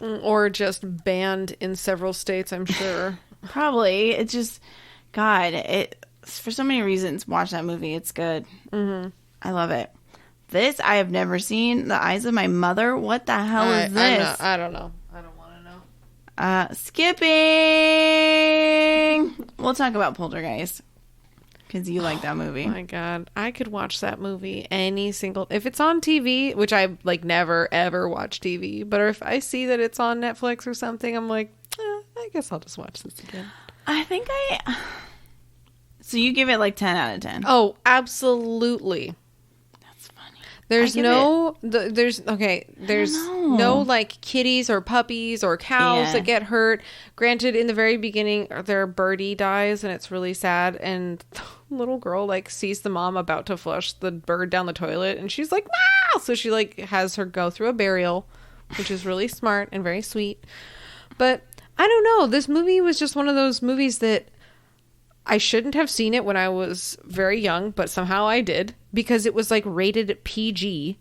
Speaker 2: Or just banned in several states, I'm sure.
Speaker 1: Probably. It's just, God, for so many reasons, watch that movie. It's good. I love it. This, I have never seen. The Eyes of My Mother. What the hell is this?
Speaker 2: I don't know. I don't want to know.
Speaker 1: Skipping! We'll talk about Poltergeist. Because you like that movie.
Speaker 2: Oh my God. I could watch that movie if it's on TV, which I like never ever watch TV, but if I see that it's on Netflix or something, I'm like, I guess I'll just watch this again.
Speaker 1: So you give it like 10 out of 10.
Speaker 2: Oh, absolutely.
Speaker 1: That's funny.
Speaker 2: There's no like kitties or puppies or cows that get hurt. Granted, in the very beginning, their birdie dies and it's really sad. And the little girl like sees the mom about to flush the bird down the toilet and she's like, "Wow!" So she like has her go through a burial, which is really smart and very sweet. But I don't know. This movie was just one of those movies that I shouldn't have seen it when I was very young, but somehow I did because it was like rated PG.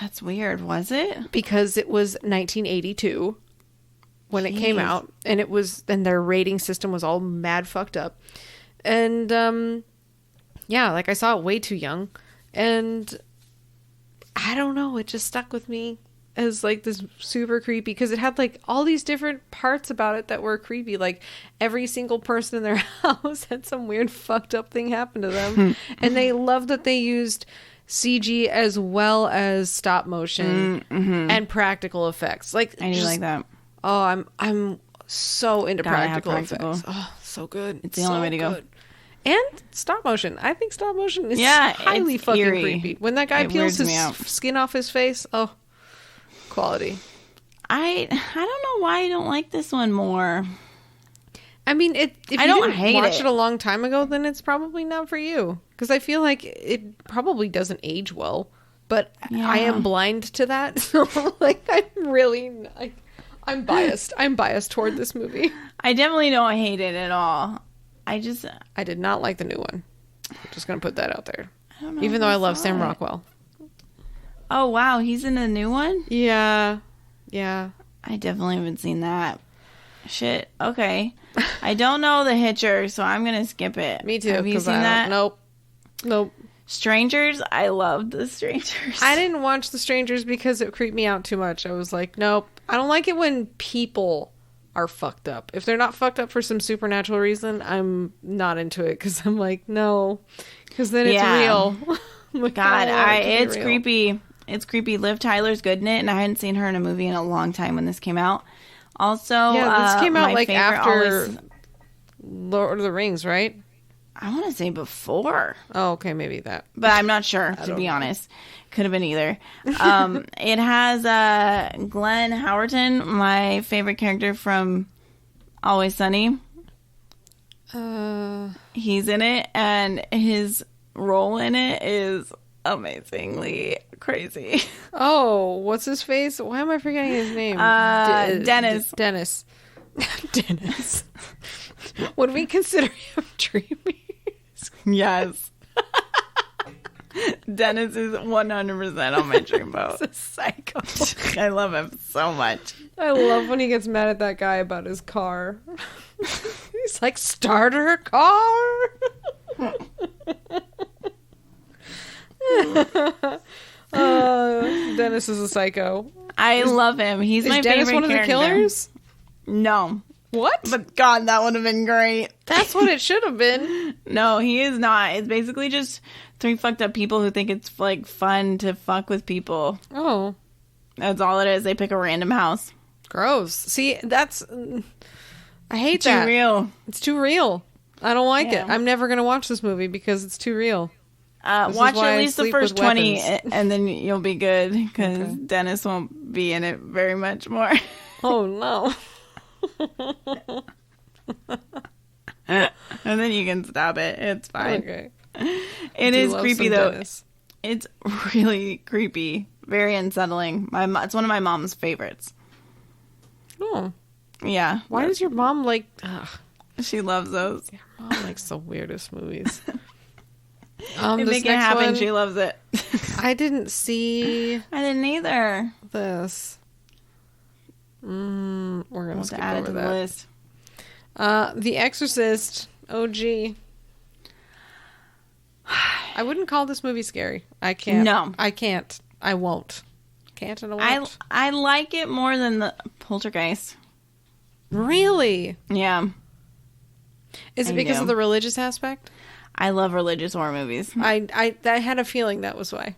Speaker 1: That's weird, was it?
Speaker 2: Because it was 1982 when it came out, and their rating system was all mad fucked up. And like I saw it way too young, and I don't know, it just stuck with me as like this super creepy because it had like all these different parts about it that were creepy. Like every single person in their house had some weird fucked up thing happen to them. And they loved that they used CG as well as stop motion and practical effects. Like
Speaker 1: I do like that.
Speaker 2: Oh, I'm so into practical
Speaker 1: practical
Speaker 2: effects. Oh, so good.
Speaker 1: It's the only way to go.
Speaker 2: And stop motion. I think stop motion is
Speaker 1: Yeah,
Speaker 2: highly
Speaker 1: it's
Speaker 2: fucking
Speaker 1: eerie.
Speaker 2: creepy. When that guy
Speaker 1: It
Speaker 2: peels
Speaker 1: weirds me
Speaker 2: his
Speaker 1: out.
Speaker 2: skin off his face, oh, quality.
Speaker 1: I don't know why I don't like this one more.
Speaker 2: I mean, if you
Speaker 1: don't
Speaker 2: didn't
Speaker 1: hate
Speaker 2: watch
Speaker 1: it.
Speaker 2: it a long time ago, then it's probably not for you. Because I feel like it probably doesn't age well. But I am blind to that. So, like, I'm biased. I'm biased toward this movie.
Speaker 1: I definitely don't hate it at all. I
Speaker 2: did not like the new one. I'm just going to put that out there.
Speaker 1: I don't know
Speaker 2: Even
Speaker 1: if
Speaker 2: though I
Speaker 1: I
Speaker 2: love
Speaker 1: saw
Speaker 2: Sam
Speaker 1: it.
Speaker 2: Rockwell.
Speaker 1: Oh, wow. He's in the new one?
Speaker 2: Yeah. Yeah.
Speaker 1: I definitely haven't seen that. Shit. Okay. I don't know The Hitcher, so I'm going to skip it.
Speaker 2: Me too.
Speaker 1: Have you seen that?
Speaker 2: Nope.
Speaker 1: Strangers? I loved The Strangers.
Speaker 2: I didn't watch The Strangers because it creeped me out too much. I was like, nope. I don't like it when people are fucked up. If they're not fucked up for some supernatural reason, I'm not into it because I'm like, no. Because then it's real. Like,
Speaker 1: God,
Speaker 2: it's
Speaker 1: it's creepy. It's creepy. Liv Tyler's good in it, and I hadn't seen her in a movie in a long time when this came out. Also,
Speaker 2: this came out
Speaker 1: my
Speaker 2: like
Speaker 1: favorite
Speaker 2: after Lord of the Rings, right?
Speaker 1: I want to say before.
Speaker 2: Oh, okay, maybe that.
Speaker 1: But I'm not sure, to be honest. Could have been either. It has Glenn Howerton, my favorite character from Always Sunny. He's in it, and his role in it is amazingly crazy.
Speaker 2: Oh, what's his face? Why am I forgetting his name?
Speaker 1: Dennis.
Speaker 2: Dennis. Dennis. Would we consider him dreamy?
Speaker 1: Yes. Dennis is 100% on my dream boat.
Speaker 2: He's a psycho.
Speaker 1: I love him so much.
Speaker 2: I love when he gets mad at that guy about his car. He's like, starter car. Dennis is a psycho.
Speaker 1: I love him. He's my
Speaker 2: Dennis
Speaker 1: favorite
Speaker 2: one of the
Speaker 1: character.
Speaker 2: killers?
Speaker 1: No.
Speaker 2: What?
Speaker 1: But God, that would have been great.
Speaker 2: That's what it should have been.
Speaker 1: No, he is not. It's basically just three fucked up people who think it's like fun to fuck with people.
Speaker 2: Oh.
Speaker 1: That's all it is. They pick a random house.
Speaker 2: Gross. See, that's... I hate
Speaker 1: It's
Speaker 2: that.
Speaker 1: too real.
Speaker 2: It's too real. I don't like
Speaker 1: Yeah.
Speaker 2: it. I'm never going to watch this movie because it's too real.
Speaker 1: Watch
Speaker 2: why
Speaker 1: at
Speaker 2: I
Speaker 1: least the
Speaker 2: sleep
Speaker 1: first
Speaker 2: with
Speaker 1: 20
Speaker 2: weapons.
Speaker 1: and then you'll be good because Dennis won't be in it very much more.
Speaker 2: Oh, no.
Speaker 1: And then you can stop it. It's fine.
Speaker 2: Okay.
Speaker 1: It is creepy, though. Dennis. It's really creepy. Very unsettling. It's one of my mom's favorites.
Speaker 2: Oh.
Speaker 1: Yeah.
Speaker 2: Why does your mom like... Ugh.
Speaker 1: She loves those.
Speaker 2: Your mom likes the weirdest movies.
Speaker 1: If it can happen, she loves it.
Speaker 2: I didn't see...
Speaker 1: I didn't either.
Speaker 2: This. We're going to skip
Speaker 1: add
Speaker 2: over
Speaker 1: it to
Speaker 2: that.
Speaker 1: the list.
Speaker 2: The Exorcist. OG. I wouldn't call this movie scary. I can't.
Speaker 1: No.
Speaker 2: I can't. I won't. Can't and I won't.
Speaker 1: I like it more than the Poltergeist.
Speaker 2: Really?
Speaker 1: Yeah.
Speaker 2: Is it because of the religious aspect?
Speaker 1: I love religious horror movies.
Speaker 2: I had a feeling that was why.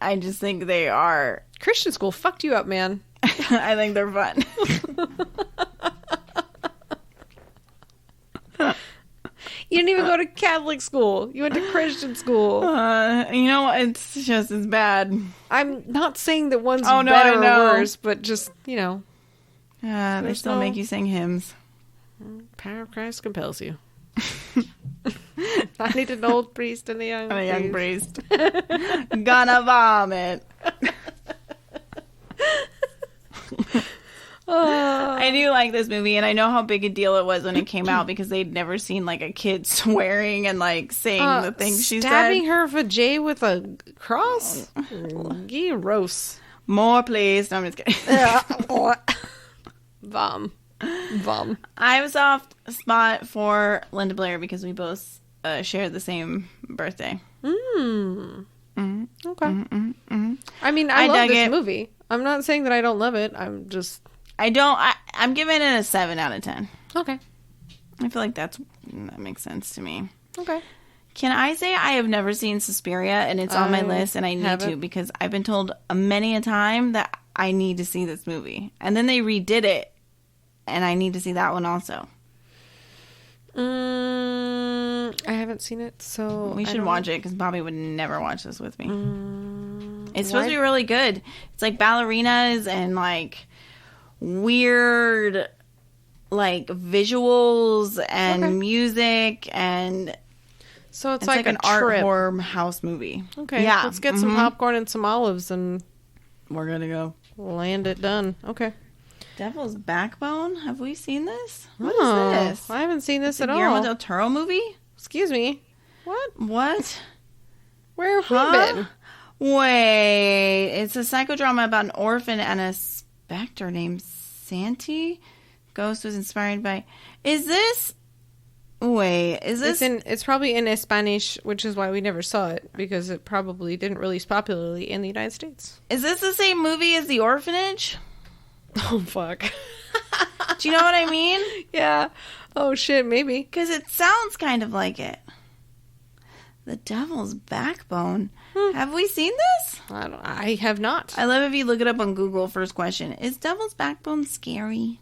Speaker 1: I just think they are...
Speaker 2: Christian school fucked you up, man.
Speaker 1: I think they're fun.
Speaker 2: You didn't even go to Catholic school. You went to Christian school.
Speaker 1: You know, it's just as bad.
Speaker 2: I'm not saying that one's better or worse, but just, you know.
Speaker 1: They still make you sing hymns.
Speaker 2: Power of Christ compels you. I need an old priest and a young priest.
Speaker 1: Gonna vomit. I do like this movie, and I know how big a deal it was when it came out because they'd never seen like a kid swearing and like saying the things she said.
Speaker 2: Stabbing her vajay with a cross? Gross.
Speaker 1: More, please. No, I'm just kidding.
Speaker 2: Vom.
Speaker 1: I have a soft spot for Linda Blair because we both share the same birthday.
Speaker 2: Okay. I mean, I love this movie. I'm not saying that I don't love it. I'm giving it a 7 out of 10. Okay.
Speaker 1: I feel like that makes sense to me.
Speaker 2: Okay.
Speaker 1: Can I say I have never seen Suspiria, and it's on my list, and I need to because I've been told many a time that I need to see this movie. And then they redid it, and I need to see that one also.
Speaker 2: I haven't seen it, so...
Speaker 1: We should watch it, because Bobby would never watch this with me. It's supposed to be really good. It's like ballerinas and, like, weird, like, visuals and music, and...
Speaker 2: So it's like an
Speaker 1: art horror house movie.
Speaker 2: Okay, yeah. Let's get some popcorn and some olives, and...
Speaker 1: We're gonna go.
Speaker 2: Land it done. Okay.
Speaker 1: Devil's Backbone? Have we seen this? What is this?
Speaker 2: I haven't seen this at all.
Speaker 1: Guillermo del Toro movie?
Speaker 2: Excuse me. What?
Speaker 1: Where have we been? Wait. It's a psychodrama about an orphan and a specter named Santi. Ghost was inspired by... Is this... Wait, is this...
Speaker 2: It's probably in Spanish, which is why we never saw it, because it probably didn't release popularly in the United States.
Speaker 1: Is this the same movie as The Orphanage?
Speaker 2: Oh, fuck.
Speaker 1: Do you know what I mean?
Speaker 2: Yeah. Oh, shit, maybe.
Speaker 1: Because it sounds kind of like it. The Devil's Backbone. Have we seen this?
Speaker 2: I have not.
Speaker 1: I love if you look it up on Google. First question. Is Devil's Backbone scary?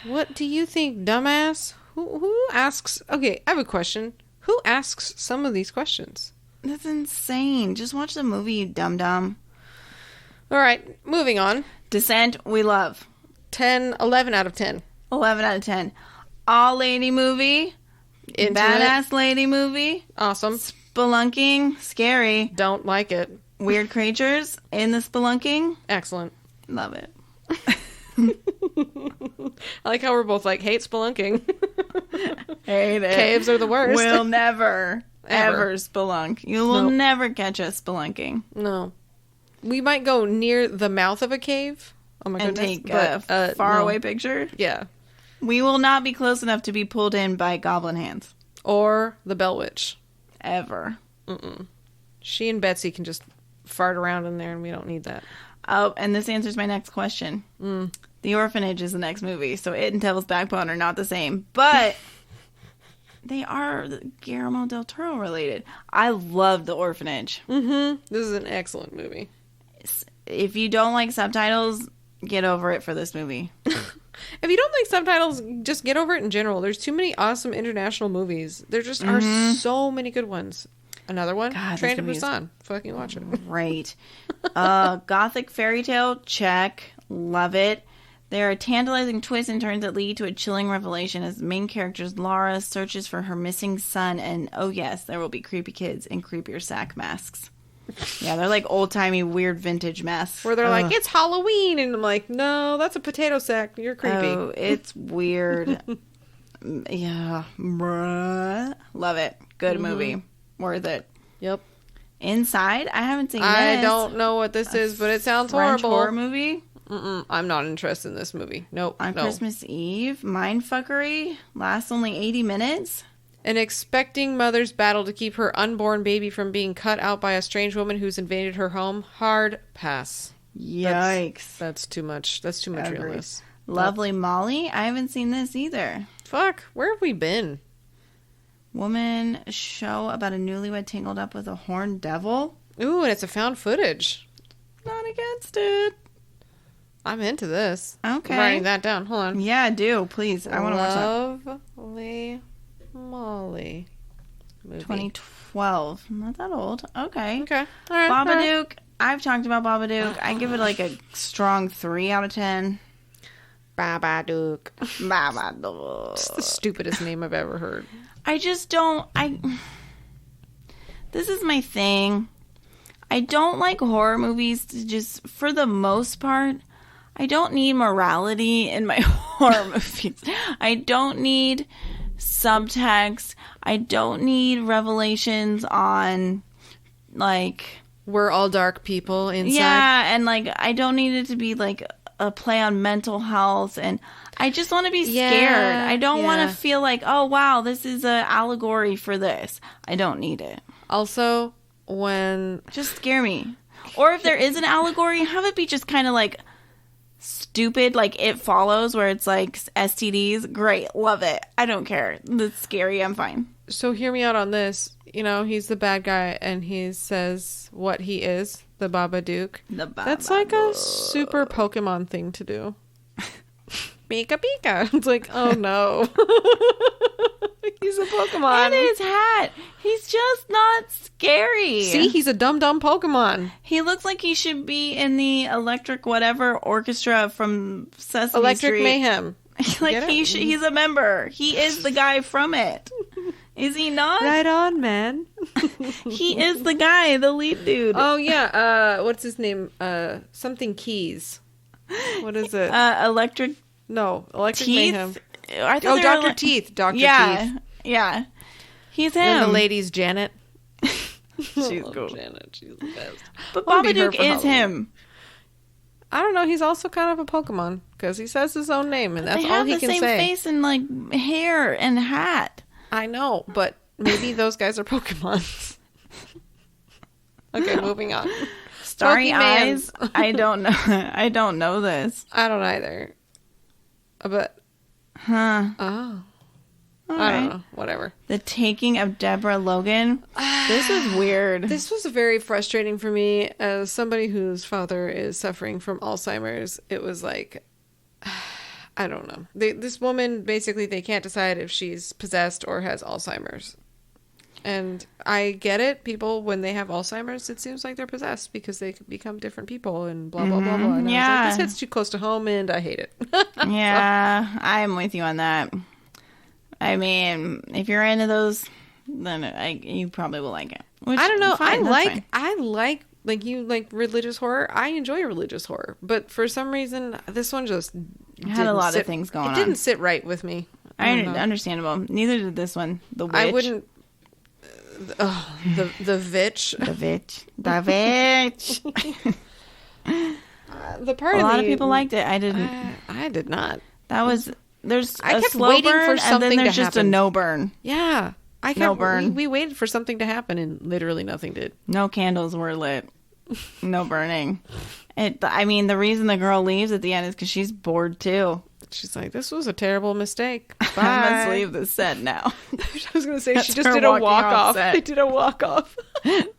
Speaker 2: What do you think, dumbass? Who asks... Okay, I have a question. Who asks some of these questions?
Speaker 1: That's insane. Just watch the movie, you dum-dum.
Speaker 2: All right, moving on.
Speaker 1: Descent, we love.
Speaker 2: 11 out of 10.
Speaker 1: 11 out of 10. All-lady movie. Badass lady movie.
Speaker 2: Awesome.
Speaker 1: Spelunking, scary.
Speaker 2: Don't like it.
Speaker 1: Weird creatures in the spelunking.
Speaker 2: Excellent.
Speaker 1: Love it.
Speaker 2: I like how we're both like, hate spelunking.
Speaker 1: Hate it.
Speaker 2: Caves are the worst.
Speaker 1: We'll never, ever spelunk. You will never catch us spelunking.
Speaker 2: No. We might go near the mouth of a cave. Oh my goodness.
Speaker 1: And take a faraway picture.
Speaker 2: Yeah.
Speaker 1: We will not be close enough to be pulled in by goblin hands.
Speaker 2: Or the Bell Witch.
Speaker 1: Ever.
Speaker 2: She and Betsy can just fart around in there and we don't need that.
Speaker 1: Oh, and this answers my next question. The Orphanage is the next movie, so it and Devil's Backbone are not the same. But they are Guillermo del Toro related. I love The Orphanage.
Speaker 2: This is an excellent movie.
Speaker 1: If you don't like subtitles, get over it for this movie.
Speaker 2: If you don't like subtitles, just get over it in general. There's too many awesome international movies. There just are so many good ones. Another one, Train to Busan. Fucking watch it.
Speaker 1: Great. Gothic fairy tale, check. Love it. There are tantalizing twists and turns that lead to a chilling revelation as the main characters Lara searches for her missing son, and oh yes, there will be creepy kids in creepier sack masks. Yeah, they're like old-timey, weird vintage masks.
Speaker 2: Where they're like, it's Halloween, and I'm like, no, that's a potato sack. You're creepy.
Speaker 1: Oh, it's weird. Yeah. Bruh. Love it. Good movie. Worth it.
Speaker 2: Yep.
Speaker 1: Inside? I haven't seen this.
Speaker 2: I don't know what this is, but it sounds
Speaker 1: French
Speaker 2: horrible.
Speaker 1: horror movie?
Speaker 2: I'm not interested in this movie. Nope.
Speaker 1: On Christmas Eve? Mindfuckery? Lasts only 80 minutes?
Speaker 2: An expecting mother's battle to keep her unborn baby from being cut out by a strange woman who's invaded her home. Hard pass.
Speaker 1: Yikes.
Speaker 2: That's too much. That's too much realness.
Speaker 1: Lovely Molly? I haven't seen this either.
Speaker 2: Fuck. Where have we been?
Speaker 1: Woman show about a newlywed tangled up with a horned devil?
Speaker 2: Ooh, and it's a found footage.
Speaker 1: Not against it.
Speaker 2: I'm into this.
Speaker 1: Okay.
Speaker 2: I'm writing that down. Hold on.
Speaker 1: Yeah, do. Please. I want to watch that.
Speaker 2: Lovely Molly movie.
Speaker 1: 2012. Not that old. Okay.
Speaker 2: Okay. All right.
Speaker 1: Babadook. I've talked about Babadook. I give it like a strong 3 out of 10.
Speaker 2: Babadook.
Speaker 1: Babadook.
Speaker 2: It's the stupidest name I've ever heard.
Speaker 1: I just don't... This is my thing. I don't like horror movies to just... For the most part, I don't need morality in my horror movies. I don't need subtext. I don't need revelations on, like...
Speaker 2: We're all dark people inside.
Speaker 1: Yeah, and, like, I don't need it to be, like, a play on mental health, and I just want to be scared. I don't want to feel like, oh, wow, this is an allegory for this. I don't need it.
Speaker 2: Also, when...
Speaker 1: Just scare me. Or if there is an allegory, have it be just kind of, like, stupid, like It Follows, where it's, like, STDs. Great. Love it. I don't care. That's scary. I'm fine.
Speaker 2: So hear me out on this. You know, he's the bad guy, and he says what he is, the Babadook. That's like a super Pokemon thing to do. Pika Pika. It's like, oh no. He's a Pokemon.
Speaker 1: And his hat. He's just not scary.
Speaker 2: See, he's a dumb Pokemon.
Speaker 1: He looks like he should be in the electric whatever orchestra from Sesame
Speaker 2: Electric
Speaker 1: Street.
Speaker 2: Mayhem.
Speaker 1: Like he's a member. He is the guy from it. Is he not?
Speaker 2: Right on, man.
Speaker 1: He is the guy, the lead dude.
Speaker 2: Oh yeah. What's his name? Something Keys. What is it?
Speaker 1: Electric.
Speaker 2: No, Electric
Speaker 1: Teeth?
Speaker 2: Mayhem.
Speaker 1: I thought
Speaker 2: Dr. Teeth. Dr.
Speaker 1: Yeah,
Speaker 2: Teeth.
Speaker 1: yeah. He's him.
Speaker 2: And the lady's Janet.
Speaker 1: She's cool.
Speaker 2: Janet, she's the best.
Speaker 1: But Babadook is him.
Speaker 2: I don't know. He's also kind of a Pokemon because he says his own name, and that's all he can say.
Speaker 1: They have the same face and like hair and hat.
Speaker 2: I know, but maybe those guys are Pokemons. Okay, moving on.
Speaker 1: Starry eyes. I don't know. I don't know this.
Speaker 2: I don't either. But oh, I don't know. Whatever.
Speaker 1: The Taking of Deborah Logan. This was weird.
Speaker 2: This was very frustrating for me as somebody whose father is suffering from Alzheimer's. It was like, I don't know. This woman, basically, they can't decide if she's possessed or has Alzheimer's. And I get it. People, when they have Alzheimer's, it seems like they're possessed because they become different people and blah, blah, blah, blah. And I was like, this hits too close to home and I hate it.
Speaker 1: Yeah, I'm with you on that. I mean, if you're into those, then you probably will like it. Which,
Speaker 2: I don't know.
Speaker 1: Fine,
Speaker 2: I like you like religious horror. I enjoy religious horror. But for some reason, this one just
Speaker 1: had a lot of things going on.
Speaker 2: It didn't sit right with me.
Speaker 1: Understandable. Neither did this one. The Witch.
Speaker 2: I wouldn't... the Vitch.
Speaker 1: The Vitch. The Vitch.
Speaker 2: The part
Speaker 1: a lot of people liked it. I didn't.
Speaker 2: I did not.
Speaker 1: That was... There's
Speaker 2: I
Speaker 1: a
Speaker 2: kept
Speaker 1: slow
Speaker 2: waiting
Speaker 1: burn,
Speaker 2: for something
Speaker 1: and then there's
Speaker 2: to
Speaker 1: just
Speaker 2: happen.
Speaker 1: a no burn.
Speaker 2: Yeah.
Speaker 1: No burn.
Speaker 2: We waited for something to happen and literally nothing did.
Speaker 1: No candles were lit. No burning. I mean, the reason the girl leaves at the end is because she's bored too.
Speaker 2: She's like, this was a terrible mistake. Bye.
Speaker 1: I must leave the set now.
Speaker 2: I was going to say, she just
Speaker 1: her
Speaker 2: did a
Speaker 1: walking
Speaker 2: walk-off.
Speaker 1: set.
Speaker 2: They did a walk-off.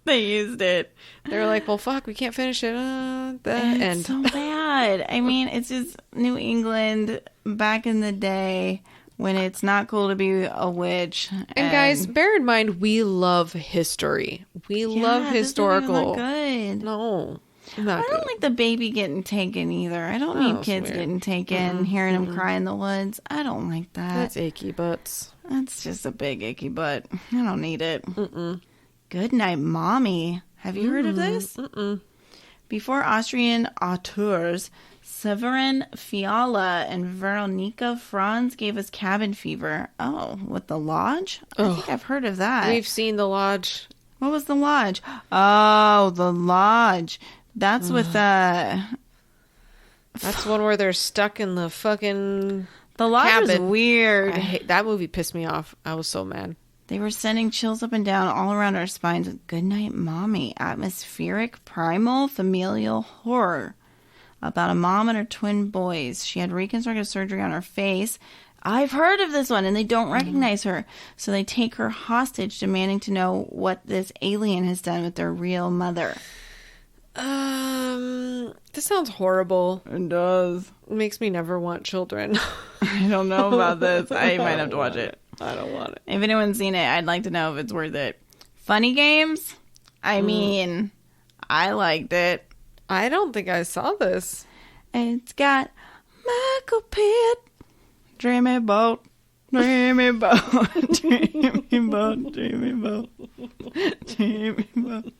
Speaker 1: They used it.
Speaker 2: They were like, well, fuck, we can't finish it.
Speaker 1: It's so bad. I mean, it's just New England back in the day when it's not cool to be a witch.
Speaker 2: And guys, bear in mind, we love history. We love historical.
Speaker 1: Good.
Speaker 2: No.
Speaker 1: I don't like the baby getting taken either. I don't need kids getting taken, hearing them cry in the woods. I don't like that.
Speaker 2: That's icky butts.
Speaker 1: That's just a big icky butt. I don't need it. Good Night Mommy. Have you heard of this? Before Austrian auteurs Severin Fiala and Veronika Franz gave us Cabin Fever. Oh, with The Lodge? I think I've heard of that.
Speaker 2: We've seen The Lodge.
Speaker 1: What was The Lodge? Oh, The Lodge. That's with
Speaker 2: That's one where they're stuck in the fucking
Speaker 1: The Lodge
Speaker 2: cabin.
Speaker 1: was weird.
Speaker 2: That movie pissed me off. I was so mad.
Speaker 1: They were sending chills up and down all around our spines with Goodnight Mommy. Atmospheric, primal, familial horror. About a mom and her twin boys. She had reconstructive surgery on her face. I've heard of this one, and they don't recognize her. So they take her hostage, demanding to know what this alien has done with their real mother.
Speaker 2: This sounds horrible.
Speaker 1: It does.
Speaker 2: It makes me never want children.
Speaker 1: I don't know about this. I might have to watch it.
Speaker 2: I don't want it.
Speaker 1: If anyone's seen it, I'd like to know if it's worth it. Funny Games? I mean, I liked it.
Speaker 2: I don't think I saw this.
Speaker 1: It's got Michael Pitt. Dreamy boat. Dreamy boat. Dreamy boat. Dreamy boat. Dreamy boat.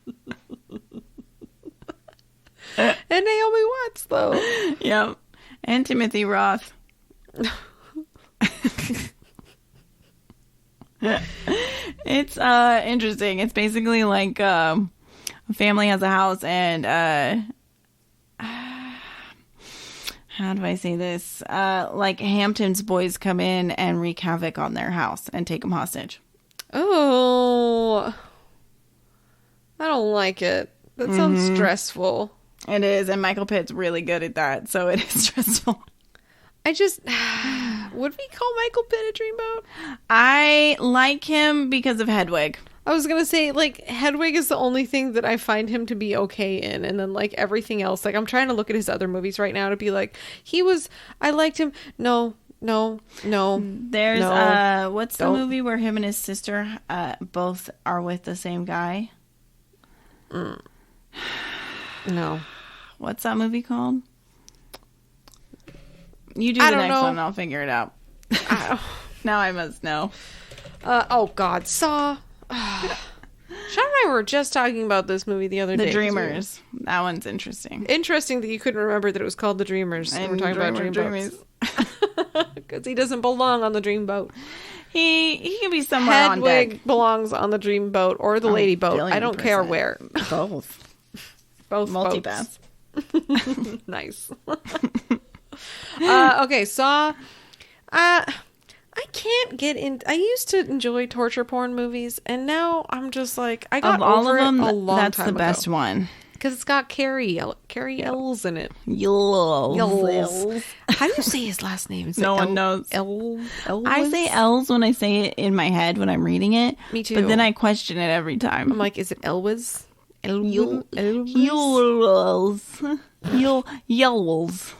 Speaker 2: And Naomi Watts, though.
Speaker 1: Yep. And Timothy Roth. It's interesting. It's basically like a family has a house and how do I say this? Like Hampton's boys come in and wreak havoc on their house and take them hostage.
Speaker 2: Oh, I don't like it. That sounds stressful.
Speaker 1: It is, and Michael Pitt's really good at that, so it is stressful.
Speaker 2: I just... Would we call Michael Pitt a dreamboat?
Speaker 1: I like him because of Hedwig.
Speaker 2: I was going to say, like, Hedwig is the only thing that I find him to be okay in. And then, like, everything else. Like, I'm trying to look at his other movies right now to be like, I liked him. No.
Speaker 1: There's,
Speaker 2: no,
Speaker 1: what's the movie where him and his sister both are with the same guy?
Speaker 2: No.
Speaker 1: What's that movie called? You do the next one and I'll figure it out. Now I must know.
Speaker 2: Oh, God. Saw. Sean and I were just talking about this movie the other day.
Speaker 1: The Dreamers. That one's interesting.
Speaker 2: Interesting that you couldn't remember that it was called The Dreamers. And we're talking about dreamboats. Because he doesn't belong on the dreamboat.
Speaker 1: He can be somewhere on deck.
Speaker 2: Hedwig belongs on the dreamboat or the lady boat. I don't care where.
Speaker 1: Both.
Speaker 2: Both
Speaker 1: multipass.
Speaker 2: Nice. Okay, Saw. I can't get in. I used to enjoy torture porn movies, and now I'm just like, I got
Speaker 1: all
Speaker 2: over
Speaker 1: of them,
Speaker 2: it a long
Speaker 1: that's
Speaker 2: time
Speaker 1: the
Speaker 2: ago.
Speaker 1: best one.
Speaker 2: Because it's got Carrie Ells in it.
Speaker 1: Yells.
Speaker 2: How do you say his last name?
Speaker 1: No one knows.
Speaker 2: Elwes?
Speaker 1: I say L's when I say it in my head when I'm reading it.
Speaker 2: Me too.
Speaker 1: But then I question it every time.
Speaker 2: I'm like, is it Elwes?
Speaker 1: Yells. Yells.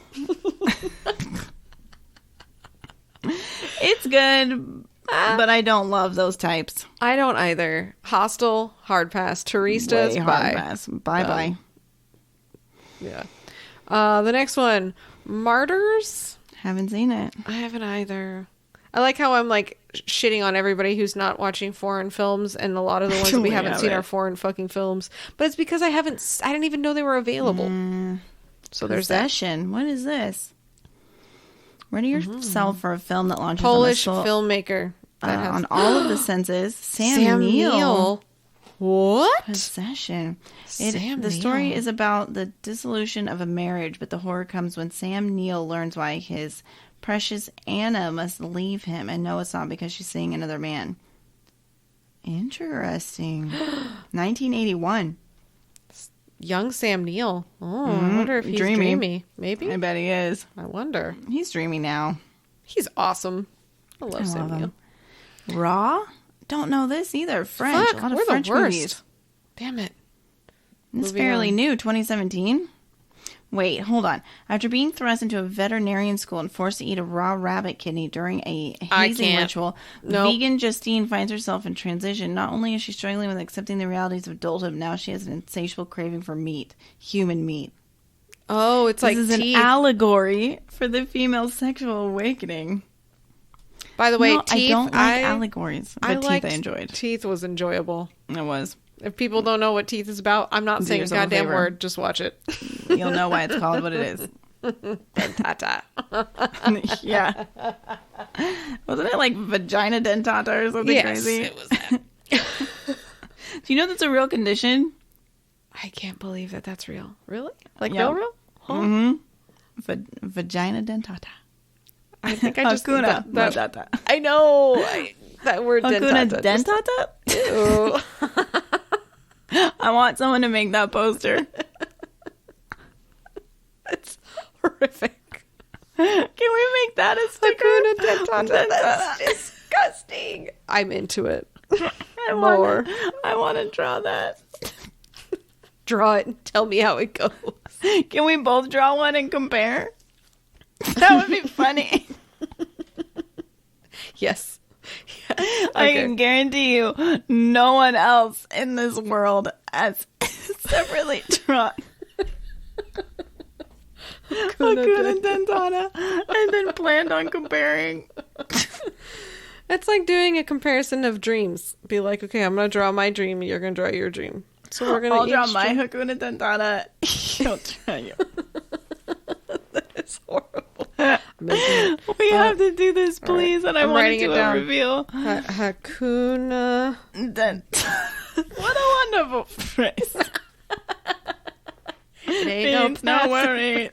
Speaker 1: It's good, but I don't love those types.
Speaker 2: I don't either. Hostel, hard pass. Turistas,
Speaker 1: Way hard pass. Bye.
Speaker 2: Yeah. The next one, Martyrs.
Speaker 1: Haven't seen it.
Speaker 2: I haven't either. I like how I'm like shitting on everybody who's not watching foreign films, and a lot of the ones that we haven't seen are foreign fucking films. But it's because I didn't even know they were available. So there's that.
Speaker 1: Possession. What is this? Ready yourself for a film that launches
Speaker 2: Polish
Speaker 1: on
Speaker 2: filmmaker
Speaker 1: on all of the senses. Sam Neill.
Speaker 2: What?
Speaker 1: Possession.
Speaker 2: Sam
Speaker 1: the story
Speaker 2: Neill.
Speaker 1: is about the dissolution of a marriage, but the horror comes when Sam Neill learns why his precious Anna must leave him, and no, it's not because she's seeing another man. Interesting. 1981.
Speaker 2: Young Sam Neill. Oh, I wonder if he's dreamy. Maybe.
Speaker 1: I bet he is.
Speaker 2: I wonder.
Speaker 1: He's dreamy now.
Speaker 2: He's awesome. I love Sam Neill.
Speaker 1: Raw? Don't know this either. French.
Speaker 2: Fuck,
Speaker 1: a lot of
Speaker 2: we're
Speaker 1: French
Speaker 2: the worst.
Speaker 1: movies.
Speaker 2: Damn it.
Speaker 1: It's fairly new, 2017. Wait, hold on. After being thrust into a veterinarian school and forced to eat a raw rabbit kidney during a hazing ritual, vegan Justine finds herself in transition. Not only is she struggling with accepting the realities of adulthood, now she has an insatiable craving for meat. Human meat.
Speaker 2: Oh, it's like
Speaker 1: this is an allegory for the female sexual awakening.
Speaker 2: By the way,
Speaker 1: no,
Speaker 2: Teeth...
Speaker 1: I don't like allegories, but Teeth I enjoyed.
Speaker 2: Teeth was enjoyable.
Speaker 1: It was.
Speaker 2: If people don't know what Teeth is about, I'm not saying a goddamn word. Just watch it.
Speaker 1: You'll know why it's called what it is.
Speaker 2: Dentata.
Speaker 1: Yeah. Wasn't it like vagina dentata or something crazy?
Speaker 2: Yes, it was that.
Speaker 1: Do you know that's a real condition?
Speaker 2: I can't believe that that's real. Really? Like
Speaker 1: yep.
Speaker 2: real? Huh?
Speaker 1: Mm-hmm. Vagina dentata.
Speaker 2: I think I just...
Speaker 1: Hakuna Dentata.
Speaker 2: I know. That word
Speaker 1: Hakuna
Speaker 2: dentata.
Speaker 1: Dentata? Ew. I want someone to make that poster.
Speaker 2: It's horrific.
Speaker 1: Can we make that a sticker?
Speaker 2: Hakuna Dentata. That's disgusting. I'm into it.
Speaker 1: I want to draw that.
Speaker 2: Draw it and tell me how it goes.
Speaker 1: Can we both draw one and compare? That would be funny.
Speaker 2: Yes.
Speaker 1: I can guarantee you no one else in this world has separately drawn Hakuna Dentata and then planned on comparing.
Speaker 2: It's like doing a comparison of dreams. Be like, okay, I'm going to draw my dream, you're going to draw your dream. So we're going to
Speaker 1: I'll draw my Hakuna Dentata, you'll draw you.
Speaker 2: That is horrible.
Speaker 1: We have to do this, please, right. And I want to do a reveal.
Speaker 2: Hakuna
Speaker 1: Dentata. What a wonderful phrase.
Speaker 2: It ain't no
Speaker 1: worries.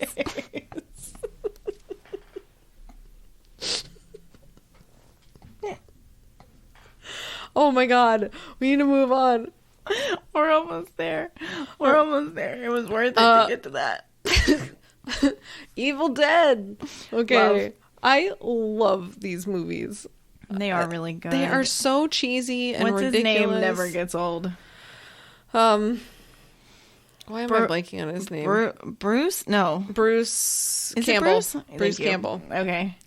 Speaker 2: Oh my god, we need to move on.
Speaker 1: We're almost there. It was worth it to get to that.
Speaker 2: Evil Dead. Okay. Love. I love these movies.
Speaker 1: They are really good.
Speaker 2: They are so cheesy and ridiculous.
Speaker 1: His name never gets old.
Speaker 2: Why am I blanking on his name?
Speaker 1: Bruce? No.
Speaker 2: Bruce
Speaker 1: Is
Speaker 2: Campbell.
Speaker 1: It Bruce?
Speaker 2: Bruce Campbell.
Speaker 1: Okay.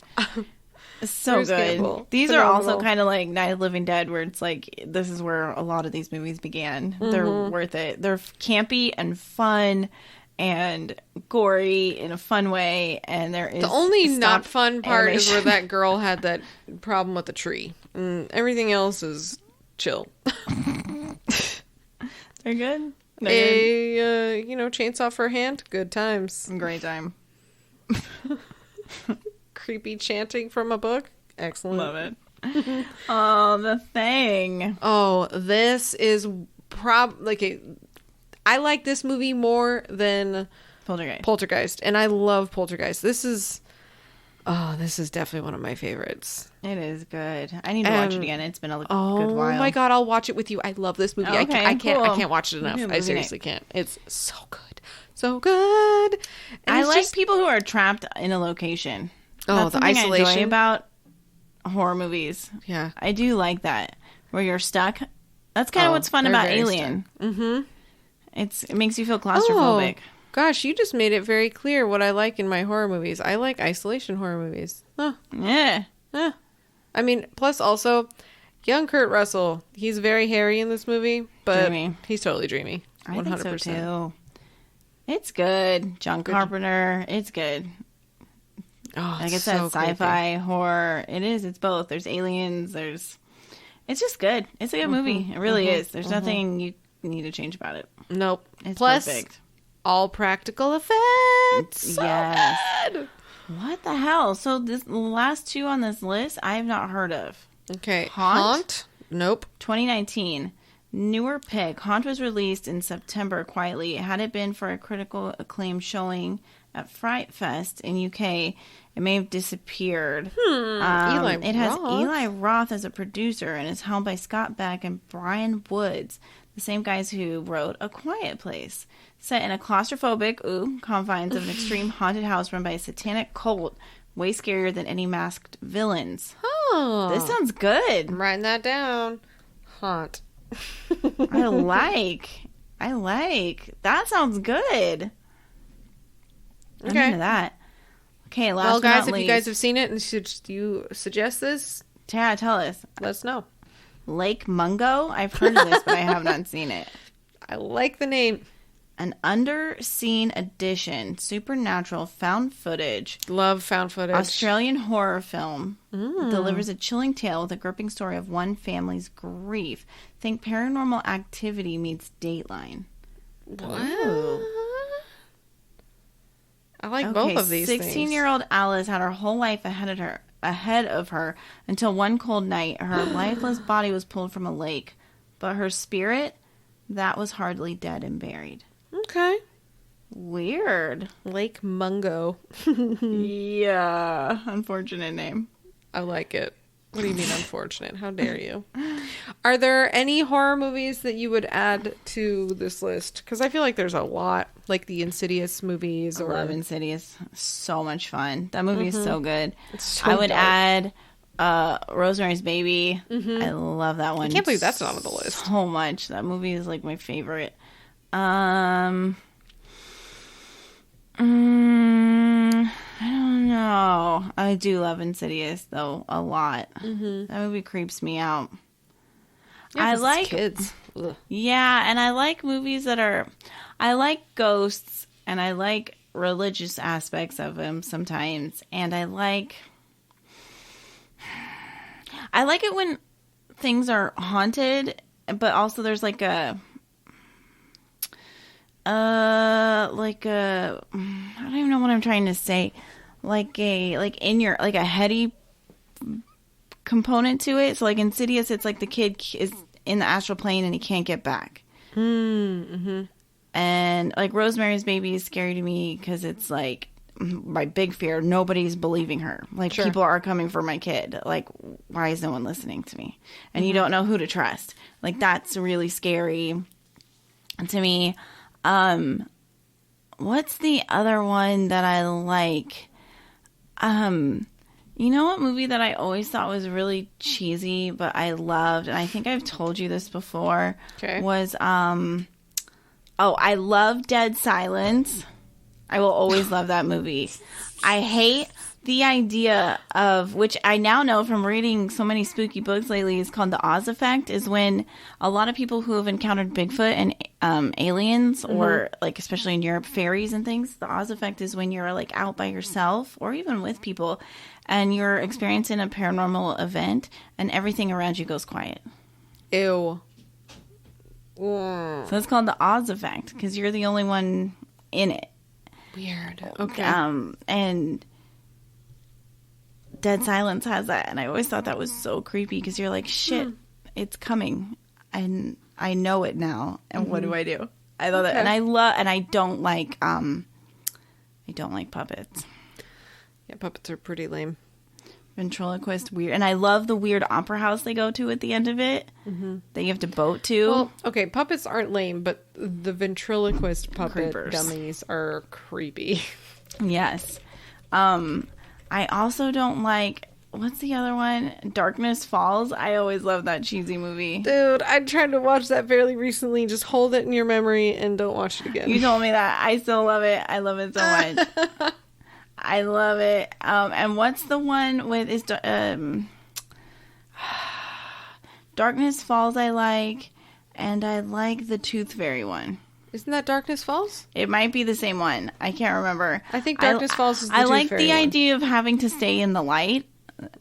Speaker 1: So Bruce good.
Speaker 2: Campbell.
Speaker 1: These
Speaker 2: Phenomenal.
Speaker 1: are also kind of like Night of the Living Dead, where it's like, this is where a lot of these movies began. Mm-hmm. They're worth it. They're campy and fun and gory in a fun way, and there is
Speaker 2: the only not fun part
Speaker 1: animation.
Speaker 2: is where that girl had that problem with the tree. Everything else is chill.
Speaker 1: They're good.
Speaker 2: Chainsaw for a hand. Good times.
Speaker 1: Great time.
Speaker 2: Creepy chanting from a book. Excellent.
Speaker 1: Love it. Oh, The Thing.
Speaker 2: Oh, this is I like this movie more than Poltergeist, and I love Poltergeist. This is definitely one of my favorites.
Speaker 1: It is good. I need to watch it again. It's been a good while.
Speaker 2: Oh my god, I'll watch it with you. I love this movie.
Speaker 1: Okay,
Speaker 2: I can't watch it enough. I seriously can't. It's so good. So good. And
Speaker 1: I like people who are trapped in a location.
Speaker 2: That's the isolation
Speaker 1: I enjoy about horror movies.
Speaker 2: Yeah.
Speaker 1: I do like that. Where you're stuck. That's kind of what's fun about Alien.
Speaker 2: Mm-hmm.
Speaker 1: It makes you feel claustrophobic.
Speaker 2: Oh, gosh, you just made it very clear what I like in my horror movies. I like isolation horror movies. Huh.
Speaker 1: Yeah.
Speaker 2: I mean, plus also, young Kurt Russell. He's very hairy in this movie, but dreamy. He's totally dreamy. 100%.
Speaker 1: I think so too. It's good. John Carpenter. It's good.
Speaker 2: Oh,
Speaker 1: like I said, sci-fi, horror. It is. It's both. There's aliens. It's just good. It's a good movie. It really is. There's nothing you need to change about it.
Speaker 2: Nope.
Speaker 1: It's
Speaker 2: plus,
Speaker 1: perfect.
Speaker 2: All practical effects. So
Speaker 1: yes.
Speaker 2: good.
Speaker 1: What the hell? So the last two on this list, I have not heard of.
Speaker 2: Okay.
Speaker 1: Haunt?
Speaker 2: Nope.
Speaker 1: 2019. Newer pick. Haunt was released in September quietly. Had it been for a critical acclaim showing at Fright Fest in UK, it may have disappeared. It has Eli Roth as a producer and is helmed by Scott Beck and Brian Woods, the same guys who wrote A Quiet Place. Set in a claustrophobic confines of an extreme haunted house run by a satanic cult, way scarier than any masked villains.
Speaker 2: Oh,
Speaker 1: this sounds good.
Speaker 2: I'm writing that down. Haunt.
Speaker 1: I like. That sounds good. I'm into that. Okay, last
Speaker 2: well,
Speaker 1: but not
Speaker 2: guys, if
Speaker 1: least.
Speaker 2: you guys have seen it and you suggest this,
Speaker 1: yeah, tell us.
Speaker 2: let us know.
Speaker 1: Lake Mungo. I've heard of this, but I have not seen it.
Speaker 2: I like the name.
Speaker 1: An underseen edition, supernatural found footage.
Speaker 2: Love found footage.
Speaker 1: Australian horror film delivers a chilling tale with a gripping story of one family's grief. Think Paranormal Activity meets Dateline.
Speaker 2: What?
Speaker 1: Ooh.
Speaker 2: I like both of these
Speaker 1: 16-year-old Alice had her whole life ahead of her until one cold night her lifeless body was pulled from a lake. But her spirit, that was hardly dead and buried.
Speaker 2: Okay.
Speaker 1: Weird.
Speaker 2: Lake Mungo.
Speaker 1: Yeah. Unfortunate name.
Speaker 2: I like it. What do you mean unfortunate? How dare you? Are there any horror movies that you would add to this list? Because I feel like there's a lot, like the Insidious movies.
Speaker 1: I love Insidious. So much fun. That movie is so good.
Speaker 2: It's so
Speaker 1: I would
Speaker 2: dark.
Speaker 1: add Rosemary's Baby. I love that one.
Speaker 2: I can't believe that's not on the list.
Speaker 1: So much. That movie is like my favorite. I don't know. I do love Insidious though a lot. That movie creeps me out.
Speaker 2: Yeah,
Speaker 1: I
Speaker 2: 'cause it's
Speaker 1: like
Speaker 2: kids. Ugh.
Speaker 1: Yeah, and I like movies that are. I like ghosts, and I like religious aspects of them sometimes, and I like it when things are haunted, but also there's like a I don't even know what I'm trying to say, like a heady component to it. So like Insidious, it's like the kid is in the astral plane and he can't get back. And like Rosemary's Baby is scary to me because it's like my big fear. Nobody's believing her. Like people are coming for my kid. Like why is no one listening to me? And you don't know who to trust. Like that's really scary to me. What's the other one that I like? You know what movie that I always thought was really cheesy, but I loved, and I think I've told you this before, was, I love Dead Silence. I will always love that movie. I hate the idea of, which I now know from reading so many spooky books lately, is called the Oz effect, is when a lot of people who have encountered Bigfoot and aliens, or like especially in Europe, fairies and things, the Oz effect is when you're like out by yourself or even with people and you're experiencing a paranormal event and everything around you goes quiet.
Speaker 2: Ew.
Speaker 1: So it's called the Oz effect because you're the only one in it.
Speaker 2: Weird. Okay.
Speaker 1: And Dead Silence has that, and I always thought that was so creepy because you're like, shit, it's coming, and I know it now, and what do I do? I love that, and I don't like puppets.
Speaker 2: Yeah, puppets are pretty lame.
Speaker 1: Ventriloquist, weird, and I love the weird opera house they go to at the end of it that you have to boat to.
Speaker 2: Well, okay, puppets aren't lame, but the ventriloquist puppet
Speaker 1: Creepers.
Speaker 2: dummies are creepy.
Speaker 1: Yes. I also don't like, what's the other one? Darkness Falls. I always love that cheesy movie.
Speaker 2: Dude, I tried to watch that fairly recently. Just hold it in your memory and don't watch it again.
Speaker 1: You told me that. I still love it. I love it so much. I love it. And what's the one with Darkness Falls I like, and I like the Tooth Fairy one.
Speaker 2: Isn't that Darkness Falls?
Speaker 1: It might be the same one. I can't remember.
Speaker 2: I think Darkness Falls is the
Speaker 1: I
Speaker 2: Tooth
Speaker 1: like
Speaker 2: Fairy
Speaker 1: the
Speaker 2: one.
Speaker 1: idea of having to stay in the light.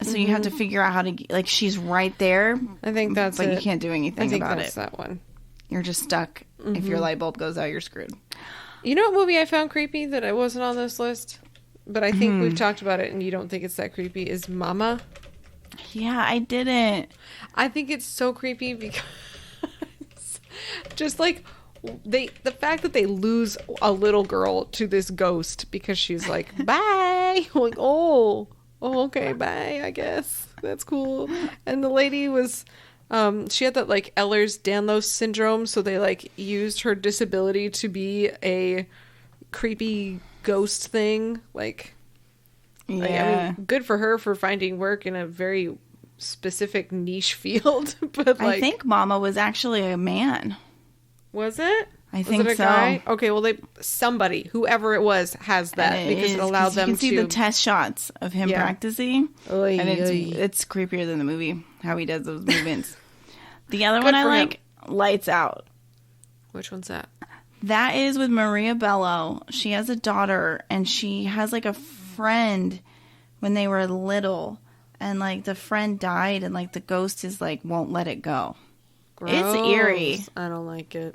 Speaker 1: So you have to figure out how to, like, she's right there.
Speaker 2: I think that's
Speaker 1: but
Speaker 2: it.
Speaker 1: you can't do anything about it.
Speaker 2: That one.
Speaker 1: You're just stuck. If your light bulb goes out, you're screwed.
Speaker 2: You know what movie I found creepy that I wasn't on this list? But I think we've talked about it and you don't think it's that creepy, is Mama.
Speaker 1: Yeah, I didn't.
Speaker 2: I think it's so creepy because just like the fact that they lose a little girl to this ghost because she's like, bye. Like, oh, okay, bye, I guess. That's cool. And the lady was, she had that like Ehlers-Danlos syndrome, so they like used her disability to be a creepy ghost thing. Like,
Speaker 1: Yeah.
Speaker 2: I mean, good for her for finding work in a very specific niche field. But like,
Speaker 1: I think Mama was actually a man.
Speaker 2: was it?
Speaker 1: I think
Speaker 2: Was it a
Speaker 1: so.
Speaker 2: guy? Okay, well, somebody, whoever it was, has that
Speaker 1: And
Speaker 2: because it allowed them
Speaker 1: you can see
Speaker 2: to
Speaker 1: the test shots of him practicing,
Speaker 2: Oy,
Speaker 1: and
Speaker 2: oy.
Speaker 1: it's creepier than the movie how he does those movements. The other
Speaker 2: Good
Speaker 1: one I
Speaker 2: for him.
Speaker 1: like, Lights Out.
Speaker 2: Which one's that?
Speaker 1: That is with Maria Bello. She has a daughter, and she has like a friend when they were little, and like the friend died, and like the ghost is like won't let it go.
Speaker 2: Gross.
Speaker 1: It's eerie.
Speaker 2: I don't like it.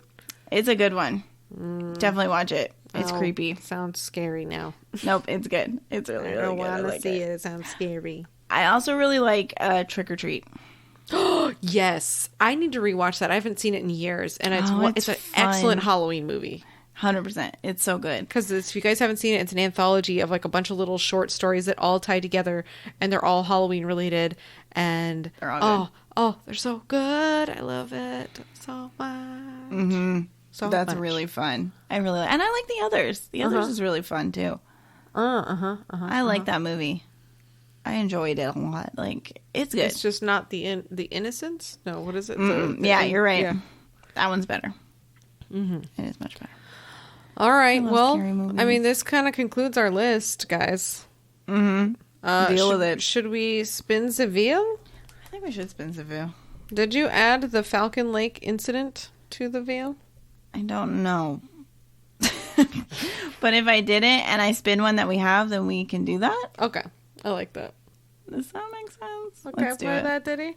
Speaker 1: It's a good one. Definitely watch it. It's creepy.
Speaker 2: Sounds scary now.
Speaker 1: Nope, it's good. It's really,
Speaker 2: I
Speaker 1: really
Speaker 2: don't
Speaker 1: good. I
Speaker 2: want to
Speaker 1: like
Speaker 2: see
Speaker 1: it.
Speaker 2: it. It sounds scary.
Speaker 1: I also really like Trick or Treat.
Speaker 2: Yes, I need to rewatch that. I haven't seen it in years, and it's an
Speaker 1: fun.
Speaker 2: excellent Halloween movie.
Speaker 1: 100%. It's so good.
Speaker 2: Because if you guys haven't seen it, it's an anthology of like a bunch of little short stories that all tie together, and they're all Halloween related. And
Speaker 1: They're all good.
Speaker 2: they're so good. I love it so much.
Speaker 1: Mm-hmm.
Speaker 2: So
Speaker 1: That's
Speaker 2: much.
Speaker 1: really fun. I really like, and I like the others. The others is really fun too. I like that movie. I enjoyed it a lot. Like, it's good.
Speaker 2: It's just not the Innocence. No, what is it?
Speaker 1: Yeah, you're right.
Speaker 2: Yeah.
Speaker 1: That one's better. Mm-hmm. It is much better.
Speaker 2: All right.
Speaker 1: I love
Speaker 2: Well,
Speaker 1: scary movies.
Speaker 2: I mean, this kind of concludes our list, guys.
Speaker 1: Mm-hmm. Deal with it.
Speaker 2: Should we spin Seville?
Speaker 1: I think we should spin Seville.
Speaker 2: Did you add the Falcon Lake incident to the veil?
Speaker 1: I don't know. But if I didn't and I spin one that we have, then we can do that.
Speaker 2: Okay. I like that.
Speaker 1: Does that make sense?
Speaker 2: Okay,
Speaker 1: Let's do
Speaker 2: play
Speaker 1: it.
Speaker 2: that, Diddy.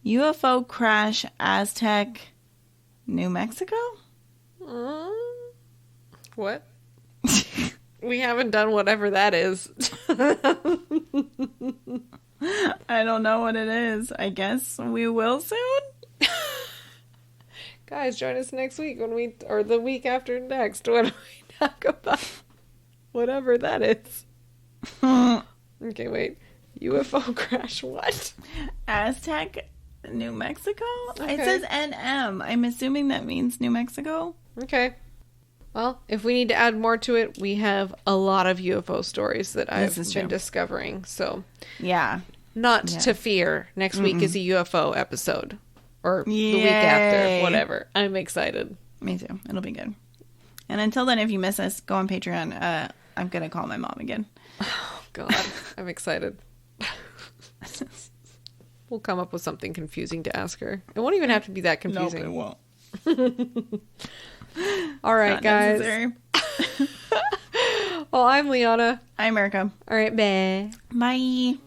Speaker 1: UFO crash, Aztec, New Mexico?
Speaker 2: What? We haven't done whatever that is.
Speaker 1: I don't know what it is. I guess we will soon.
Speaker 2: Guys, join us next week or the week after next when we talk about whatever that is. Okay, wait. UFO crash what?
Speaker 1: Aztec, New Mexico?
Speaker 2: Okay.
Speaker 1: It says NM. I'm assuming that means New Mexico.
Speaker 2: Okay. Well, if we need to add more to it, we have a lot of UFO stories that I've
Speaker 1: is
Speaker 2: been
Speaker 1: true.
Speaker 2: discovering. So,
Speaker 1: Yeah.
Speaker 2: not to fear. Next week is a UFO episode. Or the week
Speaker 1: Yay.
Speaker 2: after. Whatever. I'm excited.
Speaker 1: Me too. It'll be good. And until then, if you miss us, go on Patreon. I'm going to call my mom again.
Speaker 2: Oh, God. I'm excited. We'll come up with something confusing to ask her. It won't even have to be that confusing.
Speaker 1: won't.
Speaker 2: All right,
Speaker 1: Not
Speaker 2: guys.
Speaker 1: necessary.
Speaker 2: Well, I'm Liana.
Speaker 1: I'm Erica.
Speaker 2: All right, bye.
Speaker 1: Bye.